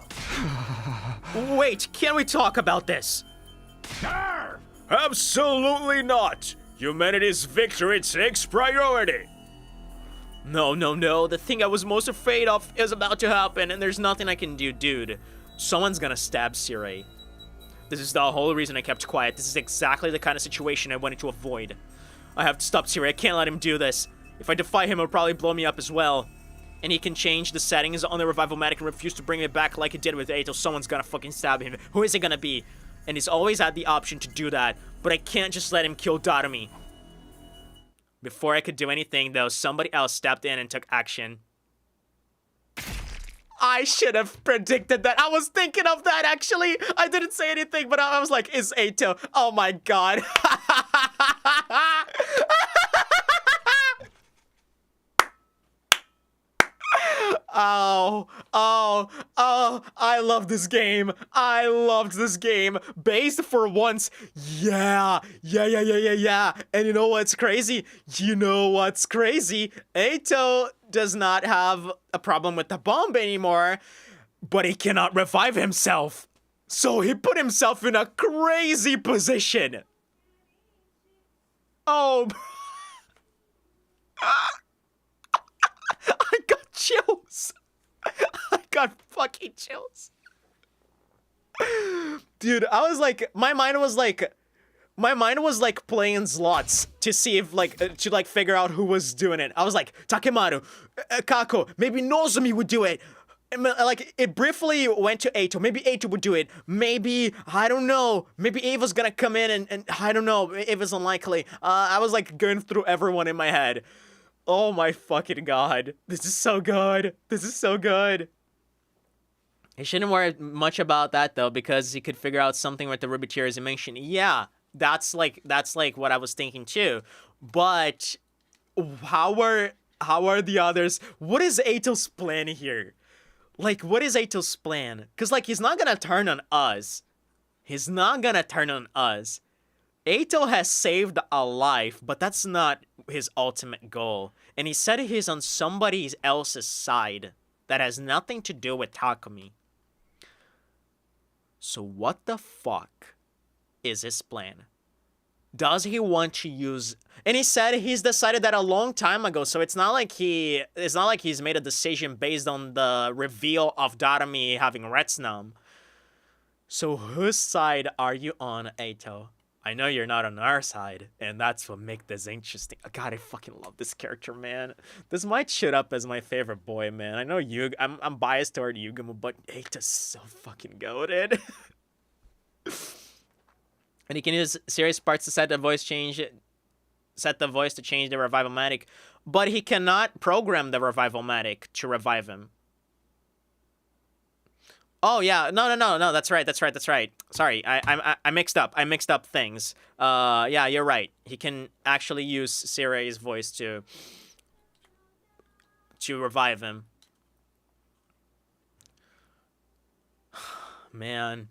A: Wait, can we talk about this?
D: Absolutely not! Humanity's victory takes priority!
A: No, the thing I was most afraid of is about to happen and there's nothing I can do, dude. Someone's gonna stab Siri. This is the whole reason I kept quiet. This is exactly the kind of situation I wanted to avoid. I have to stop Siri, I can't let him do this. If I defy him, he'll probably blow me up as well. And he can change the settings on the Revival-Matic and refuse to bring it back like he did with Ato. Someone's gonna fucking stab him. Who is it gonna be? And he's always had the option to do that. But I can't just let him kill Darumi. Before I could do anything, though, somebody else stepped in and took action. I should have predicted that. I was thinking of that, actually. I didn't say anything, but I was like, it's Ato. Oh my god. Oh, I love this game. I loved this game. Based for once. Yeah. And you know what's crazy? Ato does not have a problem with the bomb anymore, but he cannot revive himself. So he put himself in a crazy position. Oh. I got chills. I got fucking chills. Dude, I was like, my mind was like playing slots to see if to figure out who was doing it. I was like, Takemaru, Kako, maybe Nozomi would do it. Like, it briefly went to Ato. Maybe Ato would do it. Maybe, I don't know. Maybe Ava's gonna come in and I don't know. Ava's unlikely. I was like going through everyone in my head. Oh my fucking god. This is so good. He shouldn't worry much about that though, because he could figure out something with the Ruby Tier as he mentioned. Yeah, that's like what I was thinking too. But how are the others? What is Ato's plan here? Like, what is Ato's plan? Because, like, he's not gonna turn on us. Ato has saved a life, but that's not his ultimate goal. And he said he's on somebody else's side that has nothing to do with Takumi. So what the fuck is his plan? Does he want to use... And he said he's decided that a long time ago, so it's not like he's made a decision based on the reveal of Darumi having Retsnam. So whose side are you on, Ato? I know you're not on our side, and that's what makes this interesting. God, I fucking love this character, man. This might shit up as my favorite boy, man. I know I'm biased toward Yugamo, but Eita's so fucking goated. And he can use serious parts to set the voice to change the Revival-matic, but he cannot program the Revival-matic to revive him. Oh yeah, no. That's right. Sorry, I mixed up. I mixed up things. Yeah, you're right. He can actually use Sirai's voice to revive him. Man.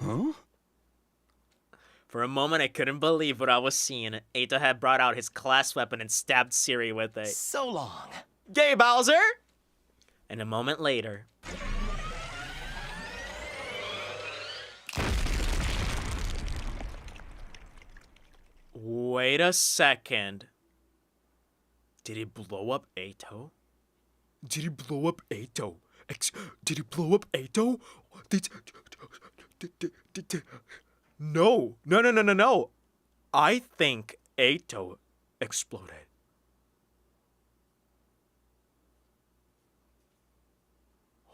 C: Huh?
A: For a moment, I couldn't believe what I was seeing. Eito had brought out his class weapon and stabbed Sirai with it.
I: So long.
A: Gay Bowser! And a moment later. Wait a second. Did he blow up Eito? Did he blow up Eito? Did he blow up Eito? No. I think Eito exploded.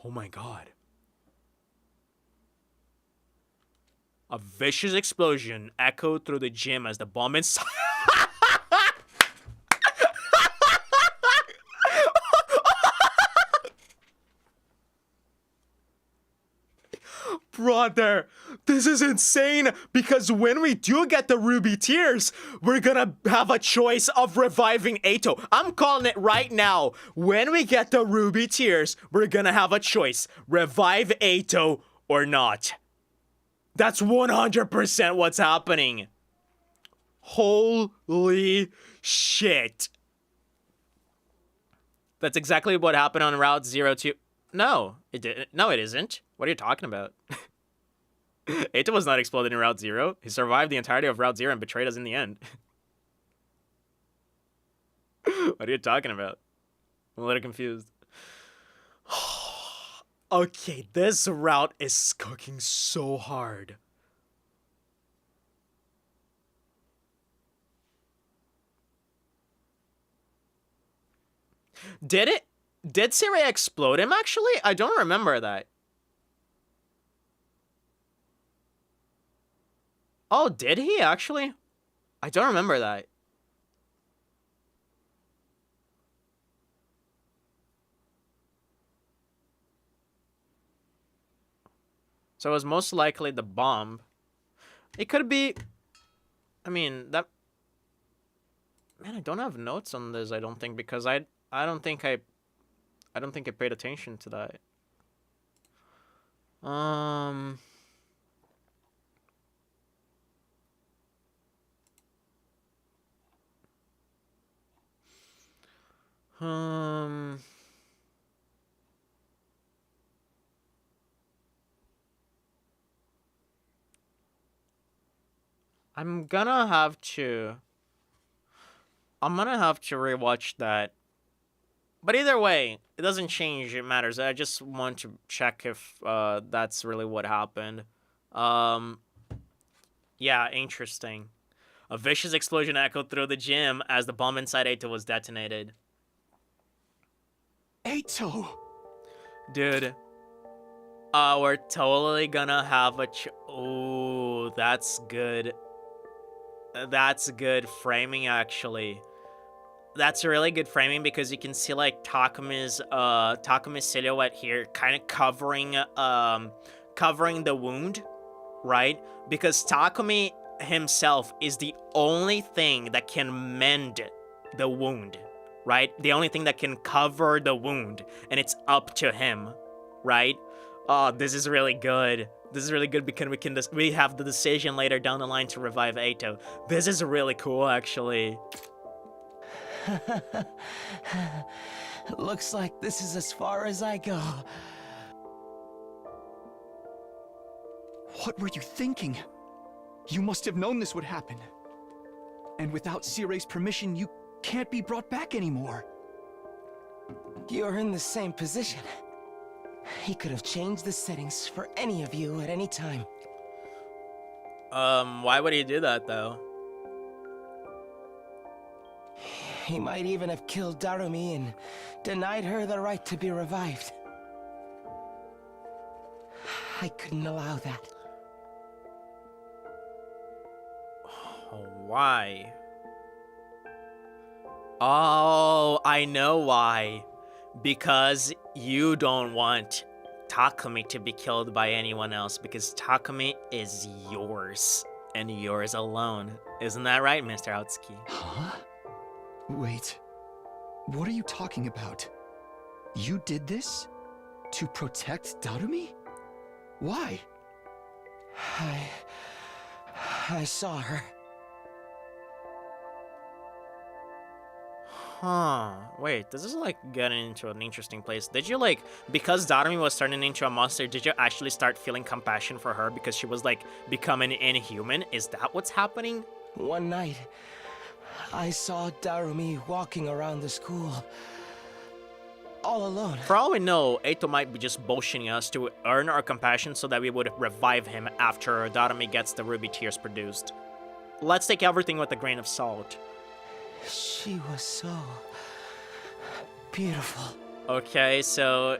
A: Oh my god. A vicious explosion echoed through the gym as the bomb inside. Brother, this is insane because when we do get the Ruby Tears, we're gonna have a choice of reviving Eito. I'm calling it right now. When we get the Ruby Tears, we're gonna have a choice. Revive Eito or not. That's 100% what's happening. Holy shit. That's exactly what happened on Route 02. No, it didn't. No, it isn't. What are you talking about? Eito was not exploded in Route 0. He survived the entirety of Route 0 and betrayed us in the end. What are you talking about? I'm a little confused. Okay, this route is cooking so hard. Did Sirai explode him, actually? I don't remember that. Oh, did he, actually? I don't remember that. So it was most likely the bomb. It could be... I mean, that... Man, I don't have notes on this, I don't think, because I don't think I paid attention to that. I'm gonna have to rewatch that. But either way, it doesn't change, it matters. I just want to check if that's really what happened. Yeah, interesting. A vicious explosion echoed through the gym as the bomb inside Eito was detonated.
C: Eito!
A: Dude. We're totally gonna have a ooh, that's good. That's good framing, actually. That's really good framing because you can see like Takumi's silhouette here kind of covering the wound, right? Because Takumi himself is the only thing that can mend the wound, right? The only thing that can cover the wound, and it's up to him, right? Oh, this is really good. This is really good because we have the decision later down the line to revive Eito. This is really cool, actually.
I: Looks like this is as far as I go.
C: What were you thinking? You must have known this would happen. And without Sirai's permission, you can't be brought back anymore.
I: You're in the same position. He could have changed the settings for any of you at any time.
A: Why would he do that, though?
I: He might even have killed Darumi and denied her the right to be revived. I couldn't allow that.
A: Why? Oh, I know why. Because you don't want Takumi to be killed by anyone else, because Takumi is yours, and yours alone. Isn't that right, Mr. Outski?
L: Huh? Wait, what are you talking about? You did this? To protect Darumi? Why?
I: I saw her.
A: Huh. Wait, this is like getting into an interesting place. Did you like, because Darumi was turning into a monster, did you actually start feeling compassion for her because she was like becoming inhuman? Is that what's happening?
I: One night, I saw Darumi walking around the school. All alone.
A: For all we know, Eito might be just bullshitting us to earn our compassion so that we would revive him after Darumi gets the ruby tears produced. Let's take everything with a grain of salt.
I: She was so beautiful.
A: Okay, so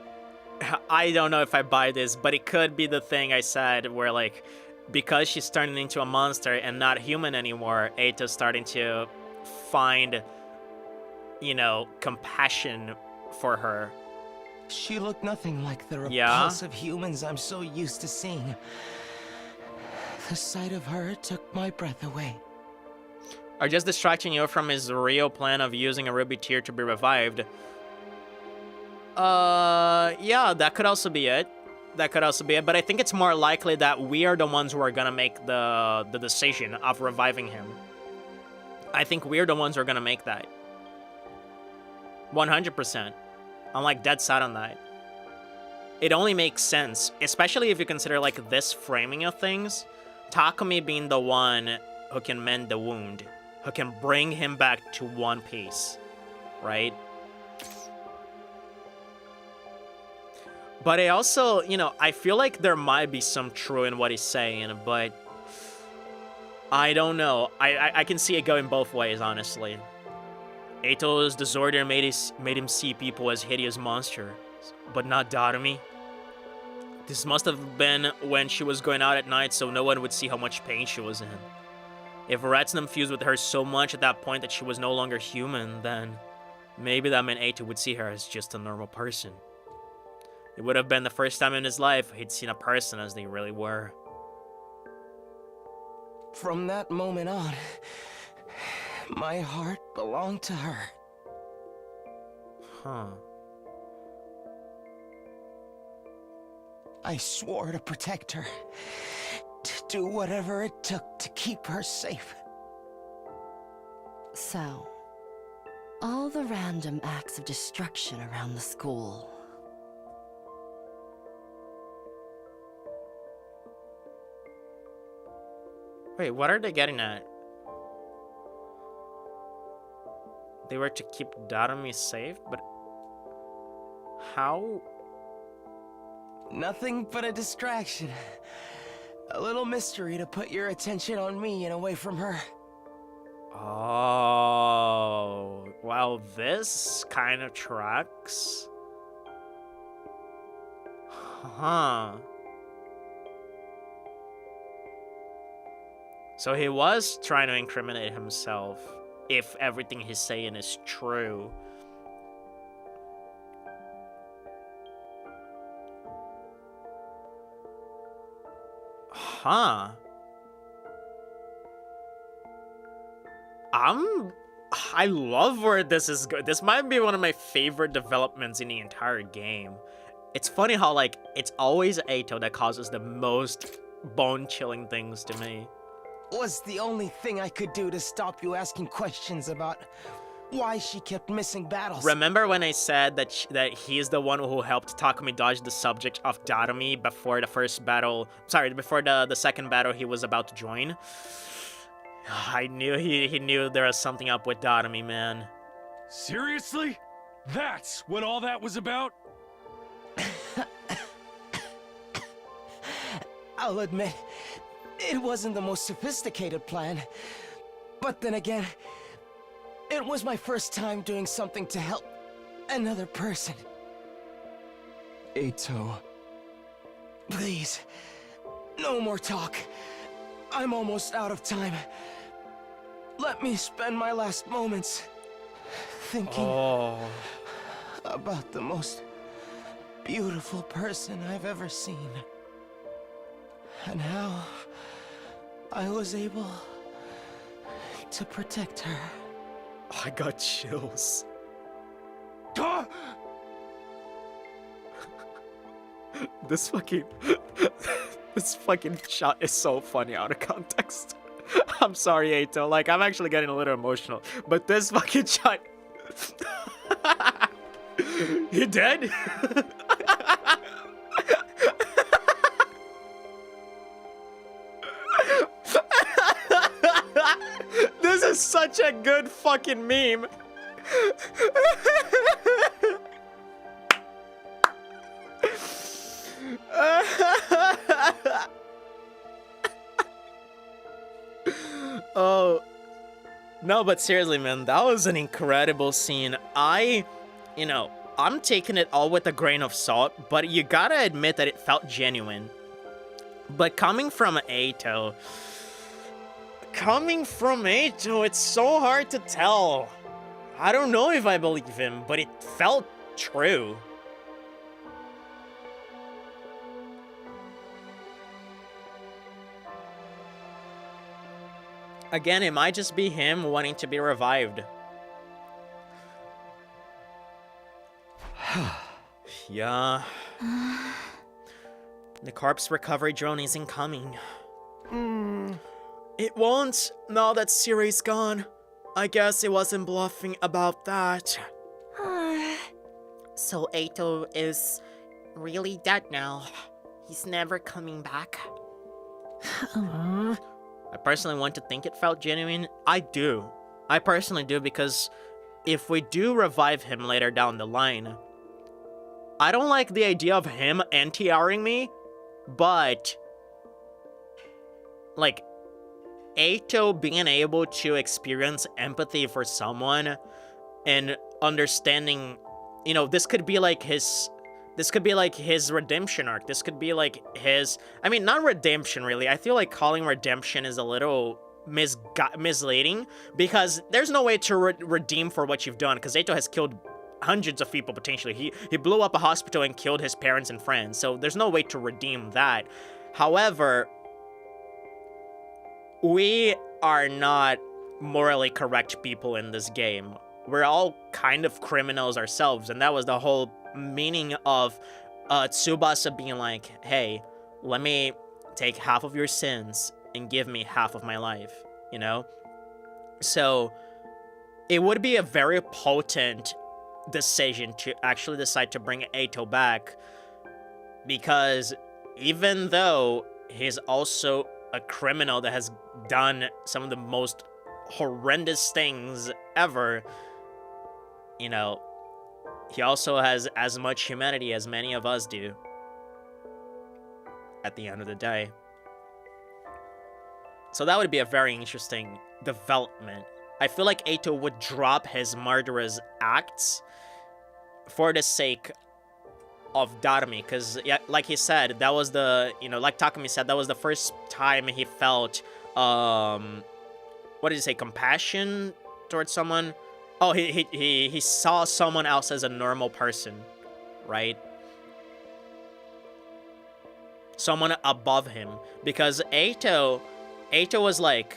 A: I don't know if I buy this, but it could be the thing I said where like, because she's turning into a monster and not human anymore, Eito's starting to find, you know, compassion for her.
I: She looked nothing like the repulsive humans I'm so used to seeing. The sight of her took my breath away.
A: Or just distracting you from his real plan of using a ruby tear to be revived. Yeah, that could also be it. That could also be it, but I think it's more likely that we are the ones who are gonna make the decision of reviving him. I think we're the ones who are gonna make that. 100%. I'm like dead set on that. It only makes sense, especially if you consider like this framing of things. Takumi being the one who can mend the wound, who can bring him back to one piece, right? But I also, you know, I feel like there might be some true in what he's saying, but I don't know. I can see it going both ways, honestly. Eito's disorder made him see people as hideous monsters, but not Darumi. This must have been when she was going out at night so no one would see how much pain she was in. If Ratsnam fused with her so much at that point that she was no longer human, then maybe that meant Eito would see her as just a normal person. It would have been the first time in his life he'd seen a person as they really were.
I: From that moment on, my heart belonged to her.
A: Huh.
I: I swore to protect her, to do whatever it took to keep her safe.
H: So, all the random acts of destruction around the school.
A: Wait, what are they getting at? They were to keep Darumi safe, but how?
I: Nothing but a distraction. A little mystery to put your attention on me and away from her.
A: Oh, well, this kind of tracks. Huh. So he was trying to incriminate himself, if everything he's saying is true. Huh. I love where this is going. This might be one of my favorite developments in the entire game. It's funny how, like, it's always Eito that causes the most bone-chilling things to me.
I: Was the only thing I could do to stop you asking questions about why she kept missing battles.
A: Remember when I said that he's the one who helped Takumi dodge the subject of Darumi before the first battle, sorry, before the second battle he was about to join? I knew he knew there was something up with Darumi, man.
E: Seriously? That's what all that was about?
I: I'll admit, It wasn't the most sophisticated plan. But then again, it was my first time doing something to help another person.
L: Eito.
I: Please, no more talk. I'm almost out of time. Let me spend my last moments thinking about the most beautiful person I've ever seen. And how I was able to protect her.
A: I got chills. This fucking shot is so funny out of context. I'm sorry, Eito. Like, I'm actually getting a little emotional. But this fucking shot... You dead? This is such a good fucking meme. Oh no, but seriously, man, that was an incredible scene. I'm taking it all with a grain of salt, but you gotta admit that it felt genuine. But coming from Eito, it's so hard to tell. I don't know if I believe him, but it felt true. Again, it might just be him wanting to be revived. Yeah. The corpse recovery drone isn't coming. It won't, now that Siri's gone. I guess it wasn't bluffing about that.
J: So Eito is really dead now. He's never coming back.
A: I personally want to think it felt genuine. I do. I personally do, because if we do revive him later down the line, I don't like the idea of him NTRing me, but like Eito being able to experience empathy for someone and understanding, this could be like his redemption arc. This could be like his, not redemption really. I feel like calling redemption is a little misleading, because there's no way to redeem for what you've done, because Eito has killed hundreds of people potentially. He blew up a hospital and killed his parents and friends, so there's no way to redeem that. However, we are not morally correct people in this game. We're all kind of criminals ourselves, and that was the whole meaning of Tsubasa being like, hey, let me take half of your sins and give me half of my life, So it would be a very potent decision to actually decide to bring Eito back, because even though he's also a criminal that has done some of the most horrendous things ever, he also has as much humanity as many of us do at the end of the day. So that would be a very interesting development. I feel like Eito would drop his murderous acts for the sake of Darumi, because like he said, that was the, like Takumi said, that was the first time he felt, what did he say, compassion towards someone? Oh, he saw someone else as a normal person, right? Someone above him. Because Eito was like,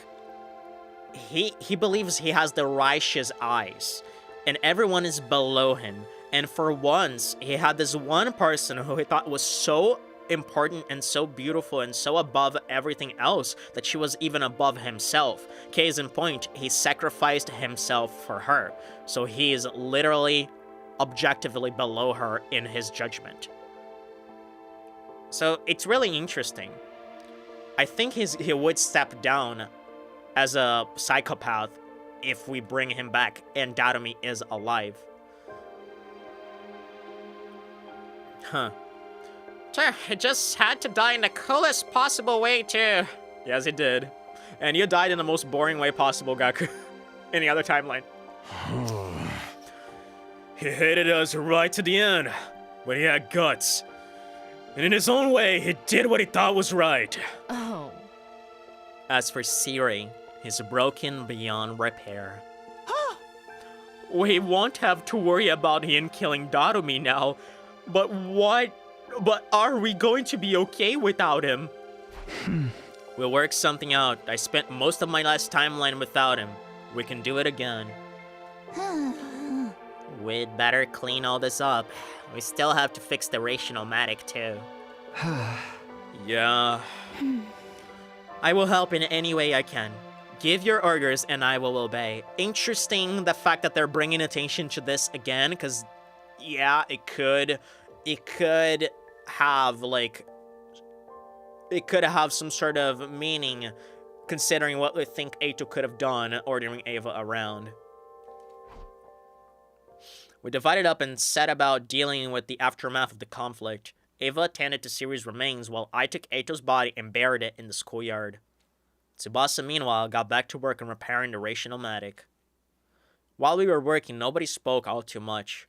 A: he believes he has the righteous eyes, and everyone is below him. And for once, he had this one person who he thought was so important and so beautiful and so above everything else that she was even above himself. Case in point, he sacrificed himself for her. So he is literally objectively below her in his judgment. So it's really interesting. I think he would step down as a psychopath if we bring him back and Darumi is alive. Huh.
J: He just had to die in the coolest possible way, too.
A: Yes, he did. And you died in the most boring way possible, Gaku. Any other timeline.
D: He hated us right to the end, but he had guts. And in his own way, he did what he thought was right.
H: Oh.
A: As for Siri, he's broken beyond repair. We won't have to worry about him killing Darumi now, but what? But are we going to be okay without him? We'll work something out. I spent most of my last timeline without him. We can do it again. We'd better clean all this up. We still have to fix the rationomatic too.
D: Yeah.
A: I will help in any way I can. Give your orders and I will obey. Interesting the fact that they're bringing attention to this again, because yeah, it could have like, it could have some sort of meaning considering what we think Eito could have done ordering Ava around. We divided up and set about dealing with the aftermath of the conflict. Ava attended to Siri's remains while I took Eito's body and buried it in the schoolyard. Tsubasa, meanwhile, got back to work on repairing the rationomatic. While we were working, nobody spoke all too much.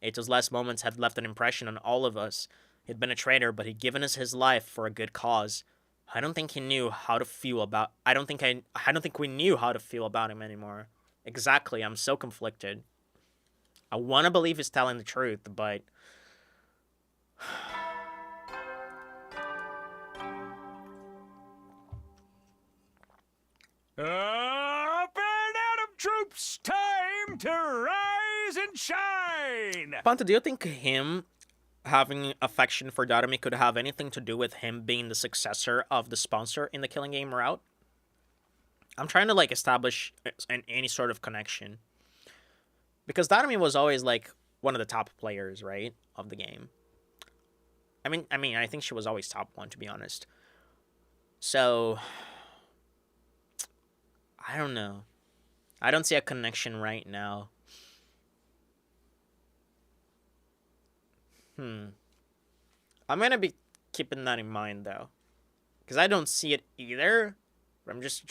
A: Eito's last moments had left an impression on all of us. He'd been a traitor, but he'd given us his life for a good cause. I don't think we knew how to feel about him anymore. Exactly, I'm so conflicted. I want to believe he's telling the truth, but
E: Up and Atom troops, time to rise and shine!
A: Panta, do you think him having affection for Darumi could have anything to do with him being the successor of the sponsor in the Killing Game route? I'm trying to like establish any sort of connection. Because Darumi was always like one of the top players, right, of the game. I mean, I think she was always top one, to be honest. So I don't know. I don't see a connection right now. I'm gonna be keeping that in mind though, because I don't see it either. But I'm just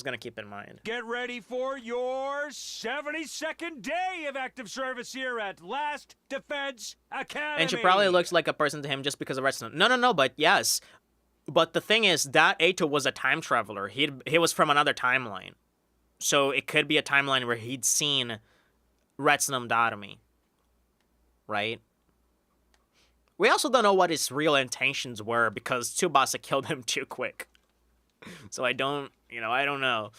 A: gonna keep in mind.
E: Get ready for your 72nd day of active service here at Last Defense Academy.
A: And she probably looks like a person to him just because of Redstone. No, but yes. But the thing is that Eito was a time traveler. He was from another timeline. So it could be a timeline where he'd seen Redstone Darumi. Right? We also don't know what his real intentions were because Tsubasa killed him too quick. So I don't know.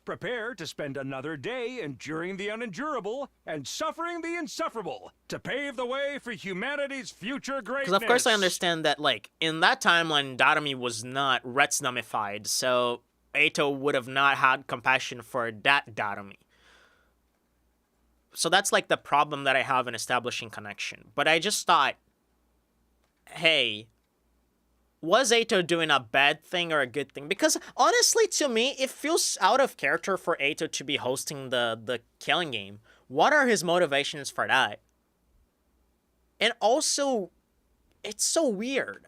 E: Prepare to spend another day enduring the unendurable and suffering the insufferable to pave the way for humanity's future greatness.
A: Because of course I understand that, like, in that timeline, Darumi was not Retsunomified, so Eito would have not had compassion for that Darumi. So that's, like, the problem that I have in establishing connection. But I just thought, hey, was Eito doing a bad thing or a good thing? Because, honestly, to me, it feels out of character for Eito to be hosting the Killing Game. What are his motivations for that? And also, it's so weird.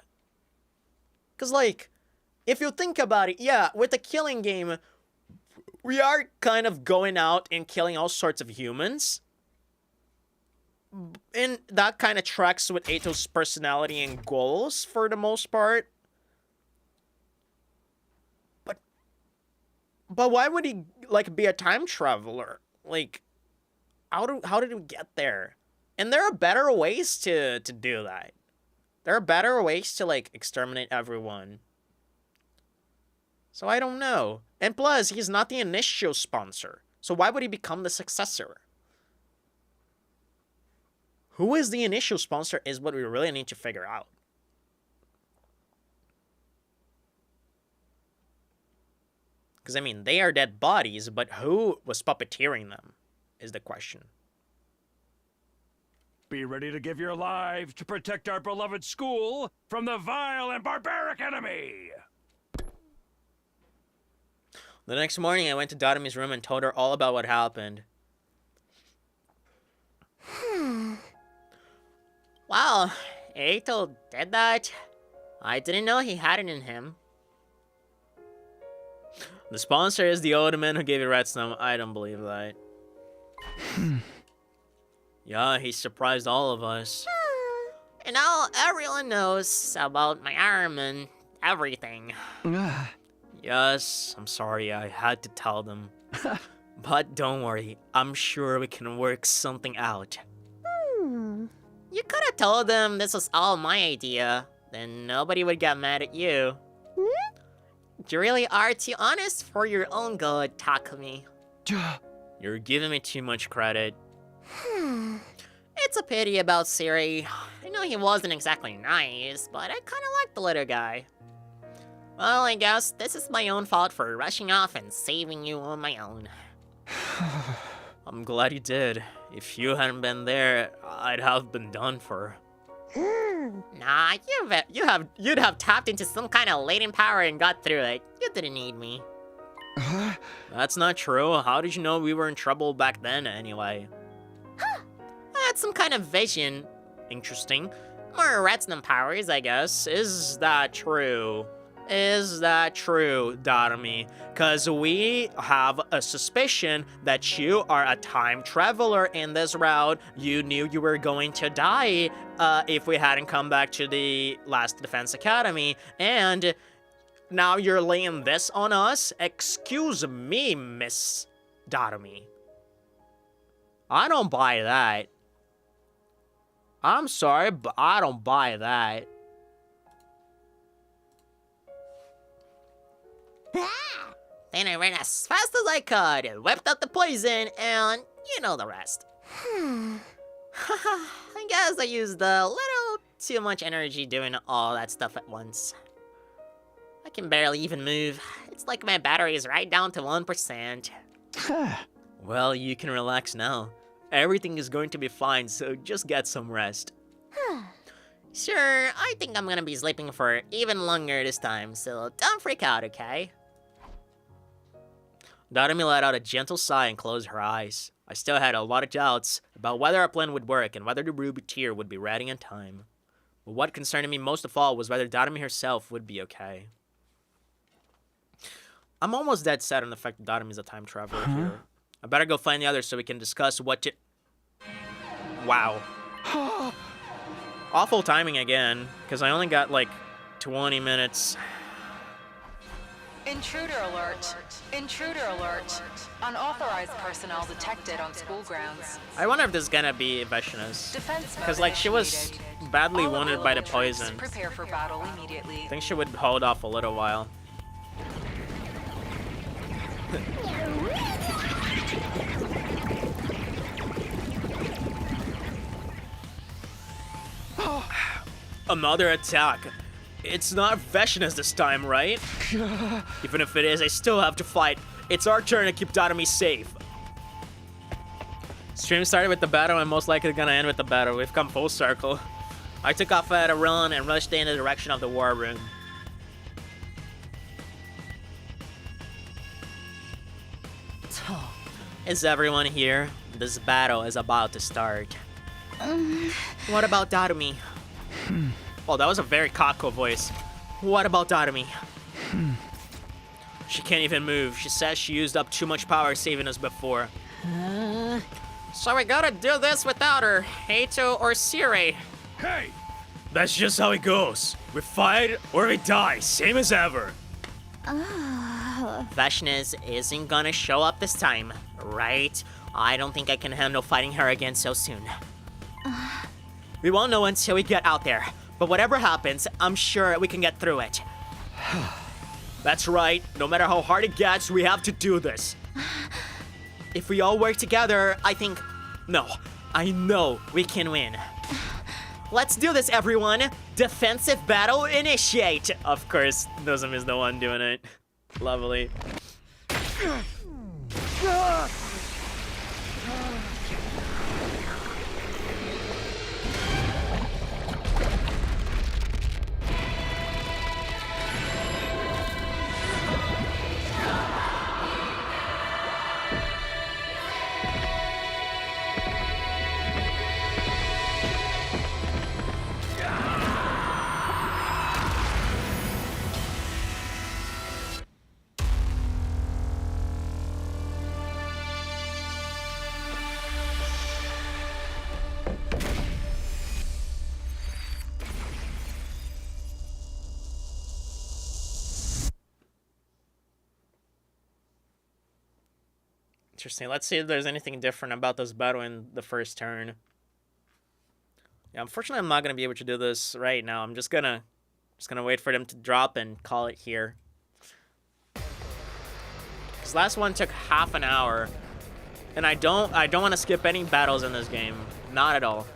A: Because, like, if you think about it, yeah, with the Killing Game, we are kind of going out and killing all sorts of humans. And that kind of tracks with Eito's personality and goals for the most part. But why would he, like, be a time traveler? Like, how did he get there? And there are better ways to do that. There are better ways to, like, exterminate everyone. So I don't know. And plus, he's not the initial sponsor. So why would he become the successor? Who is the initial sponsor is what we really need to figure out. Because, I mean, they are dead bodies, but who was puppeteering them is the question.
E: Be ready to give your lives to protect our beloved school from the vile and barbaric enemy.
A: The next morning, I went to Darumi's room and told her all about what happened. Wow, Eito did that? I didn't know he had it in him. The sponsor is the old man who gave you redstone. I don't believe that. Yeah, he surprised all of us.
J: And now everyone knows about my arm and everything.
A: Yes, I'm sorry, I had to tell them. But don't worry, I'm sure we can work something out.
J: You could have told them this was all my idea. Then nobody would get mad at you. You really are too honest for your own good, Takumi.
A: You're giving me too much credit.
J: It's a pity about Siri. I know he wasn't exactly nice, but I kinda like the little guy. Well, I guess this is my own fault for rushing off and saving you on my own.
A: I'm glad you did. If you hadn't been there, I'd have been done for.
J: Nah, you'd have tapped into some kind of latent power and got through it. You didn't need me.
A: That's not true. How did you know we were in trouble back then, anyway?
J: I had some kind of vision.
A: Interesting.
J: More redstone powers, I guess.
A: Is that true? Is that true, Darumi? Cause we have a suspicion that you are a time traveler in this route. You knew you were going to die if we hadn't come back to the last Defense Academy, and now you're laying this on us? Excuse me, Miss Darumi. I don't buy that. I'm sorry, but I don't buy that.
J: Then I ran as fast as I could and whipped out the poison, and you know the rest. I guess I used a little too much energy doing all that stuff at once. I can barely even move. It's like my battery is right down to 1%.
A: Well, you can relax now. Everything is going to be fine, so just get some rest.
J: Sure, I think I'm gonna be sleeping for even longer this time, so don't freak out, okay?
A: Darumi let out a gentle sigh and closed her eyes. I still had a lot of doubts about whether our plan would work and whether the ruby tier would be ready in time. But what concerned me most of all was whether Darumi herself would be okay. I'm almost dead set on the fact that Darumi's a time traveler here. I better go find the others so we can discuss what to... Wow. Awful timing again, because I only got like 20 minutes.
M: Intruder alert. Intruder alert. Unauthorized personnel detected on school grounds.
A: I wonder if this is gonna be Veshna's. Because like she was badly wounded by the poison.
M: Prepare for battle immediately.
A: I think she would hold off a little while. Another attack. It's not Veshna's this time, right? Even if it is, I still have to fight. It's our turn to keep Darumi safe. Stream started with the battle and most likely gonna end with the battle. We've come full circle. I took off at a run and rushed in the direction of the war room. Is everyone here? This battle is about to start. What about Darumi? Oh, that was a very cockle voice. What about Darumi? She can't even move. She says she used up too much power saving us before.
J: So we gotta do this without her, Hato or Siri.
D: Hey! That's just how it goes. We fight or we die, same as ever.
J: Veshna's isn't gonna show up this time, right? I don't think I can handle fighting her again so soon.
A: We won't know until we get out there. But whatever happens, I'm sure we can get through it. That's right. No matter how hard it gets, we have to do this. If we all work together, I think... No, I know we can win. Let's do this, everyone. Defensive battle initiate. Of course, Nozum is the one doing it. Lovely. Interesting. Let's see if there's anything different about this battle in the first turn. Yeah, unfortunately, I'm not gonna be able to do this right now. I'm just gonna wait for them to drop and call it here. This last one took half an hour, and I don't want to skip any battles in this game. Not at all.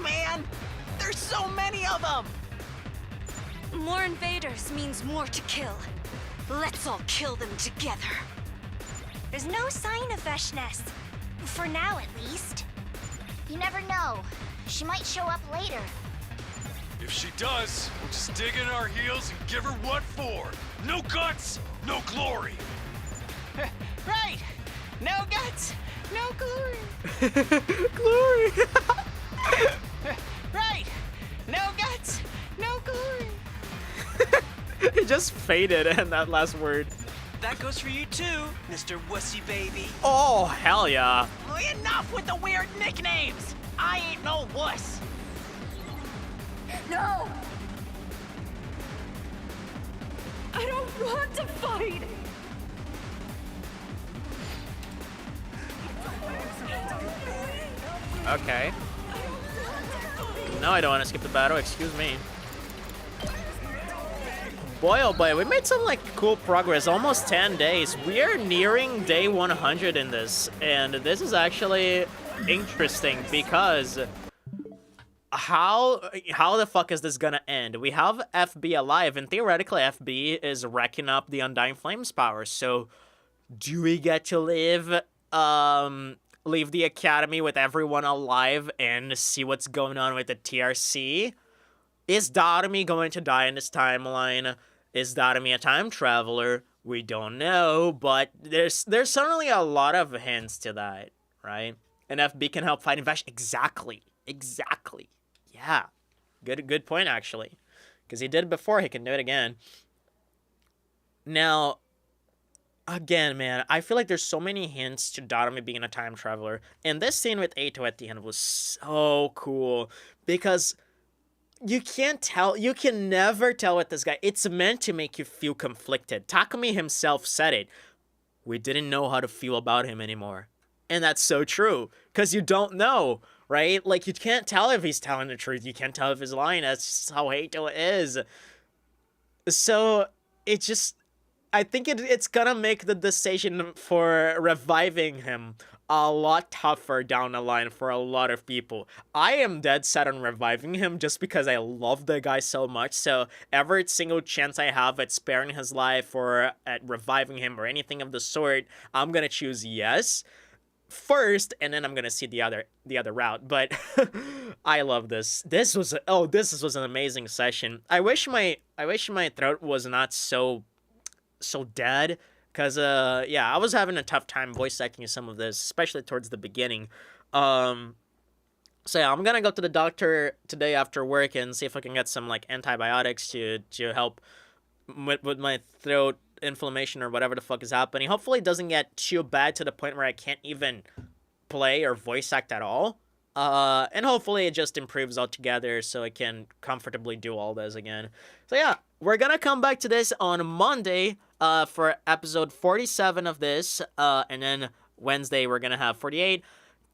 I: Man, there's so many of them!
F: More invaders means more to kill. Let's all kill them together.
B: There's no sign of Veshness. For now, at least. You never know. She might show up later.
E: If she does, we'll just dig in our heels and give her what for. No guts, no glory.
I: Right! No guts, no glory.
A: Glory!
I: Right! No guts, no glory.
A: He just faded in that last word.
C: That goes for you too, Mr. Wussy Baby.
A: Oh, hell yeah.
I: Enough with the weird nicknames! I ain't no wuss.
K: No! I don't want to fight!
A: Okay. No, I don't want to skip the battle. Excuse me. Boy, oh boy, we made some, like, cool progress. Almost 10 days. We are nearing day 100 in this. And this is actually interesting because... How the fuck is this gonna end? We have FB alive, and theoretically FB is racking up the Undying Flames power. So, do we get to leave the academy with everyone alive and see what's going on with the TRC? Is Dotomi going to die in this timeline? Is Dotomi a time traveler? We don't know, but there's certainly a lot of hints to that, right? And FB can help fight Vash. Exactly. Yeah. Good point, actually. Because he did it before, he can do it again. Now, again, man, I feel like there's so many hints to Dotomi being a time traveler. And this scene with Eito at the end was so cool. Because you can't tell, you can never tell with this guy. It's meant to make you feel conflicted. Takumi himself said it. We didn't know how to feel about him anymore. And that's so true. Because you don't know. Right? Like, you can't tell if he's telling the truth. You can't tell if he's lying. That's just how Eito is. So, it just... I think it's gonna make the decision for reviving him a lot tougher down the line for a lot of people. I am dead set on reviving him just because I love the guy so much. So, every single chance I have at sparing his life or at reviving him or anything of the sort, I'm gonna choose yes first, and then I'm gonna see the other route. But I love this. This was an amazing session. I wish my throat was not so dead, because yeah, I was having a tough time voice acting some of this, especially towards the beginning. So yeah, I'm gonna go to the doctor today after work and see if I can get some like antibiotics to help with my throat inflammation or whatever the fuck is happening. Hopefully it doesn't get too bad to the point where I can't even play or voice act at all. And hopefully it just improves altogether so I can comfortably do all this again. So yeah, we're gonna come back to this on Monday for episode 47 of this. And then Wednesday we're gonna have 48,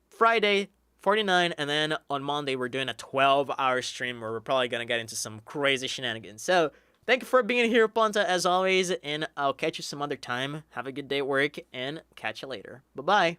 A: Friday 49, and then on Monday we're doing a 12-hour stream where we're probably gonna get into some crazy shenanigans. So thank you for being here, Ponta, as always, and I'll catch you some other time. Have a good day at work, and catch you later. Bye-bye.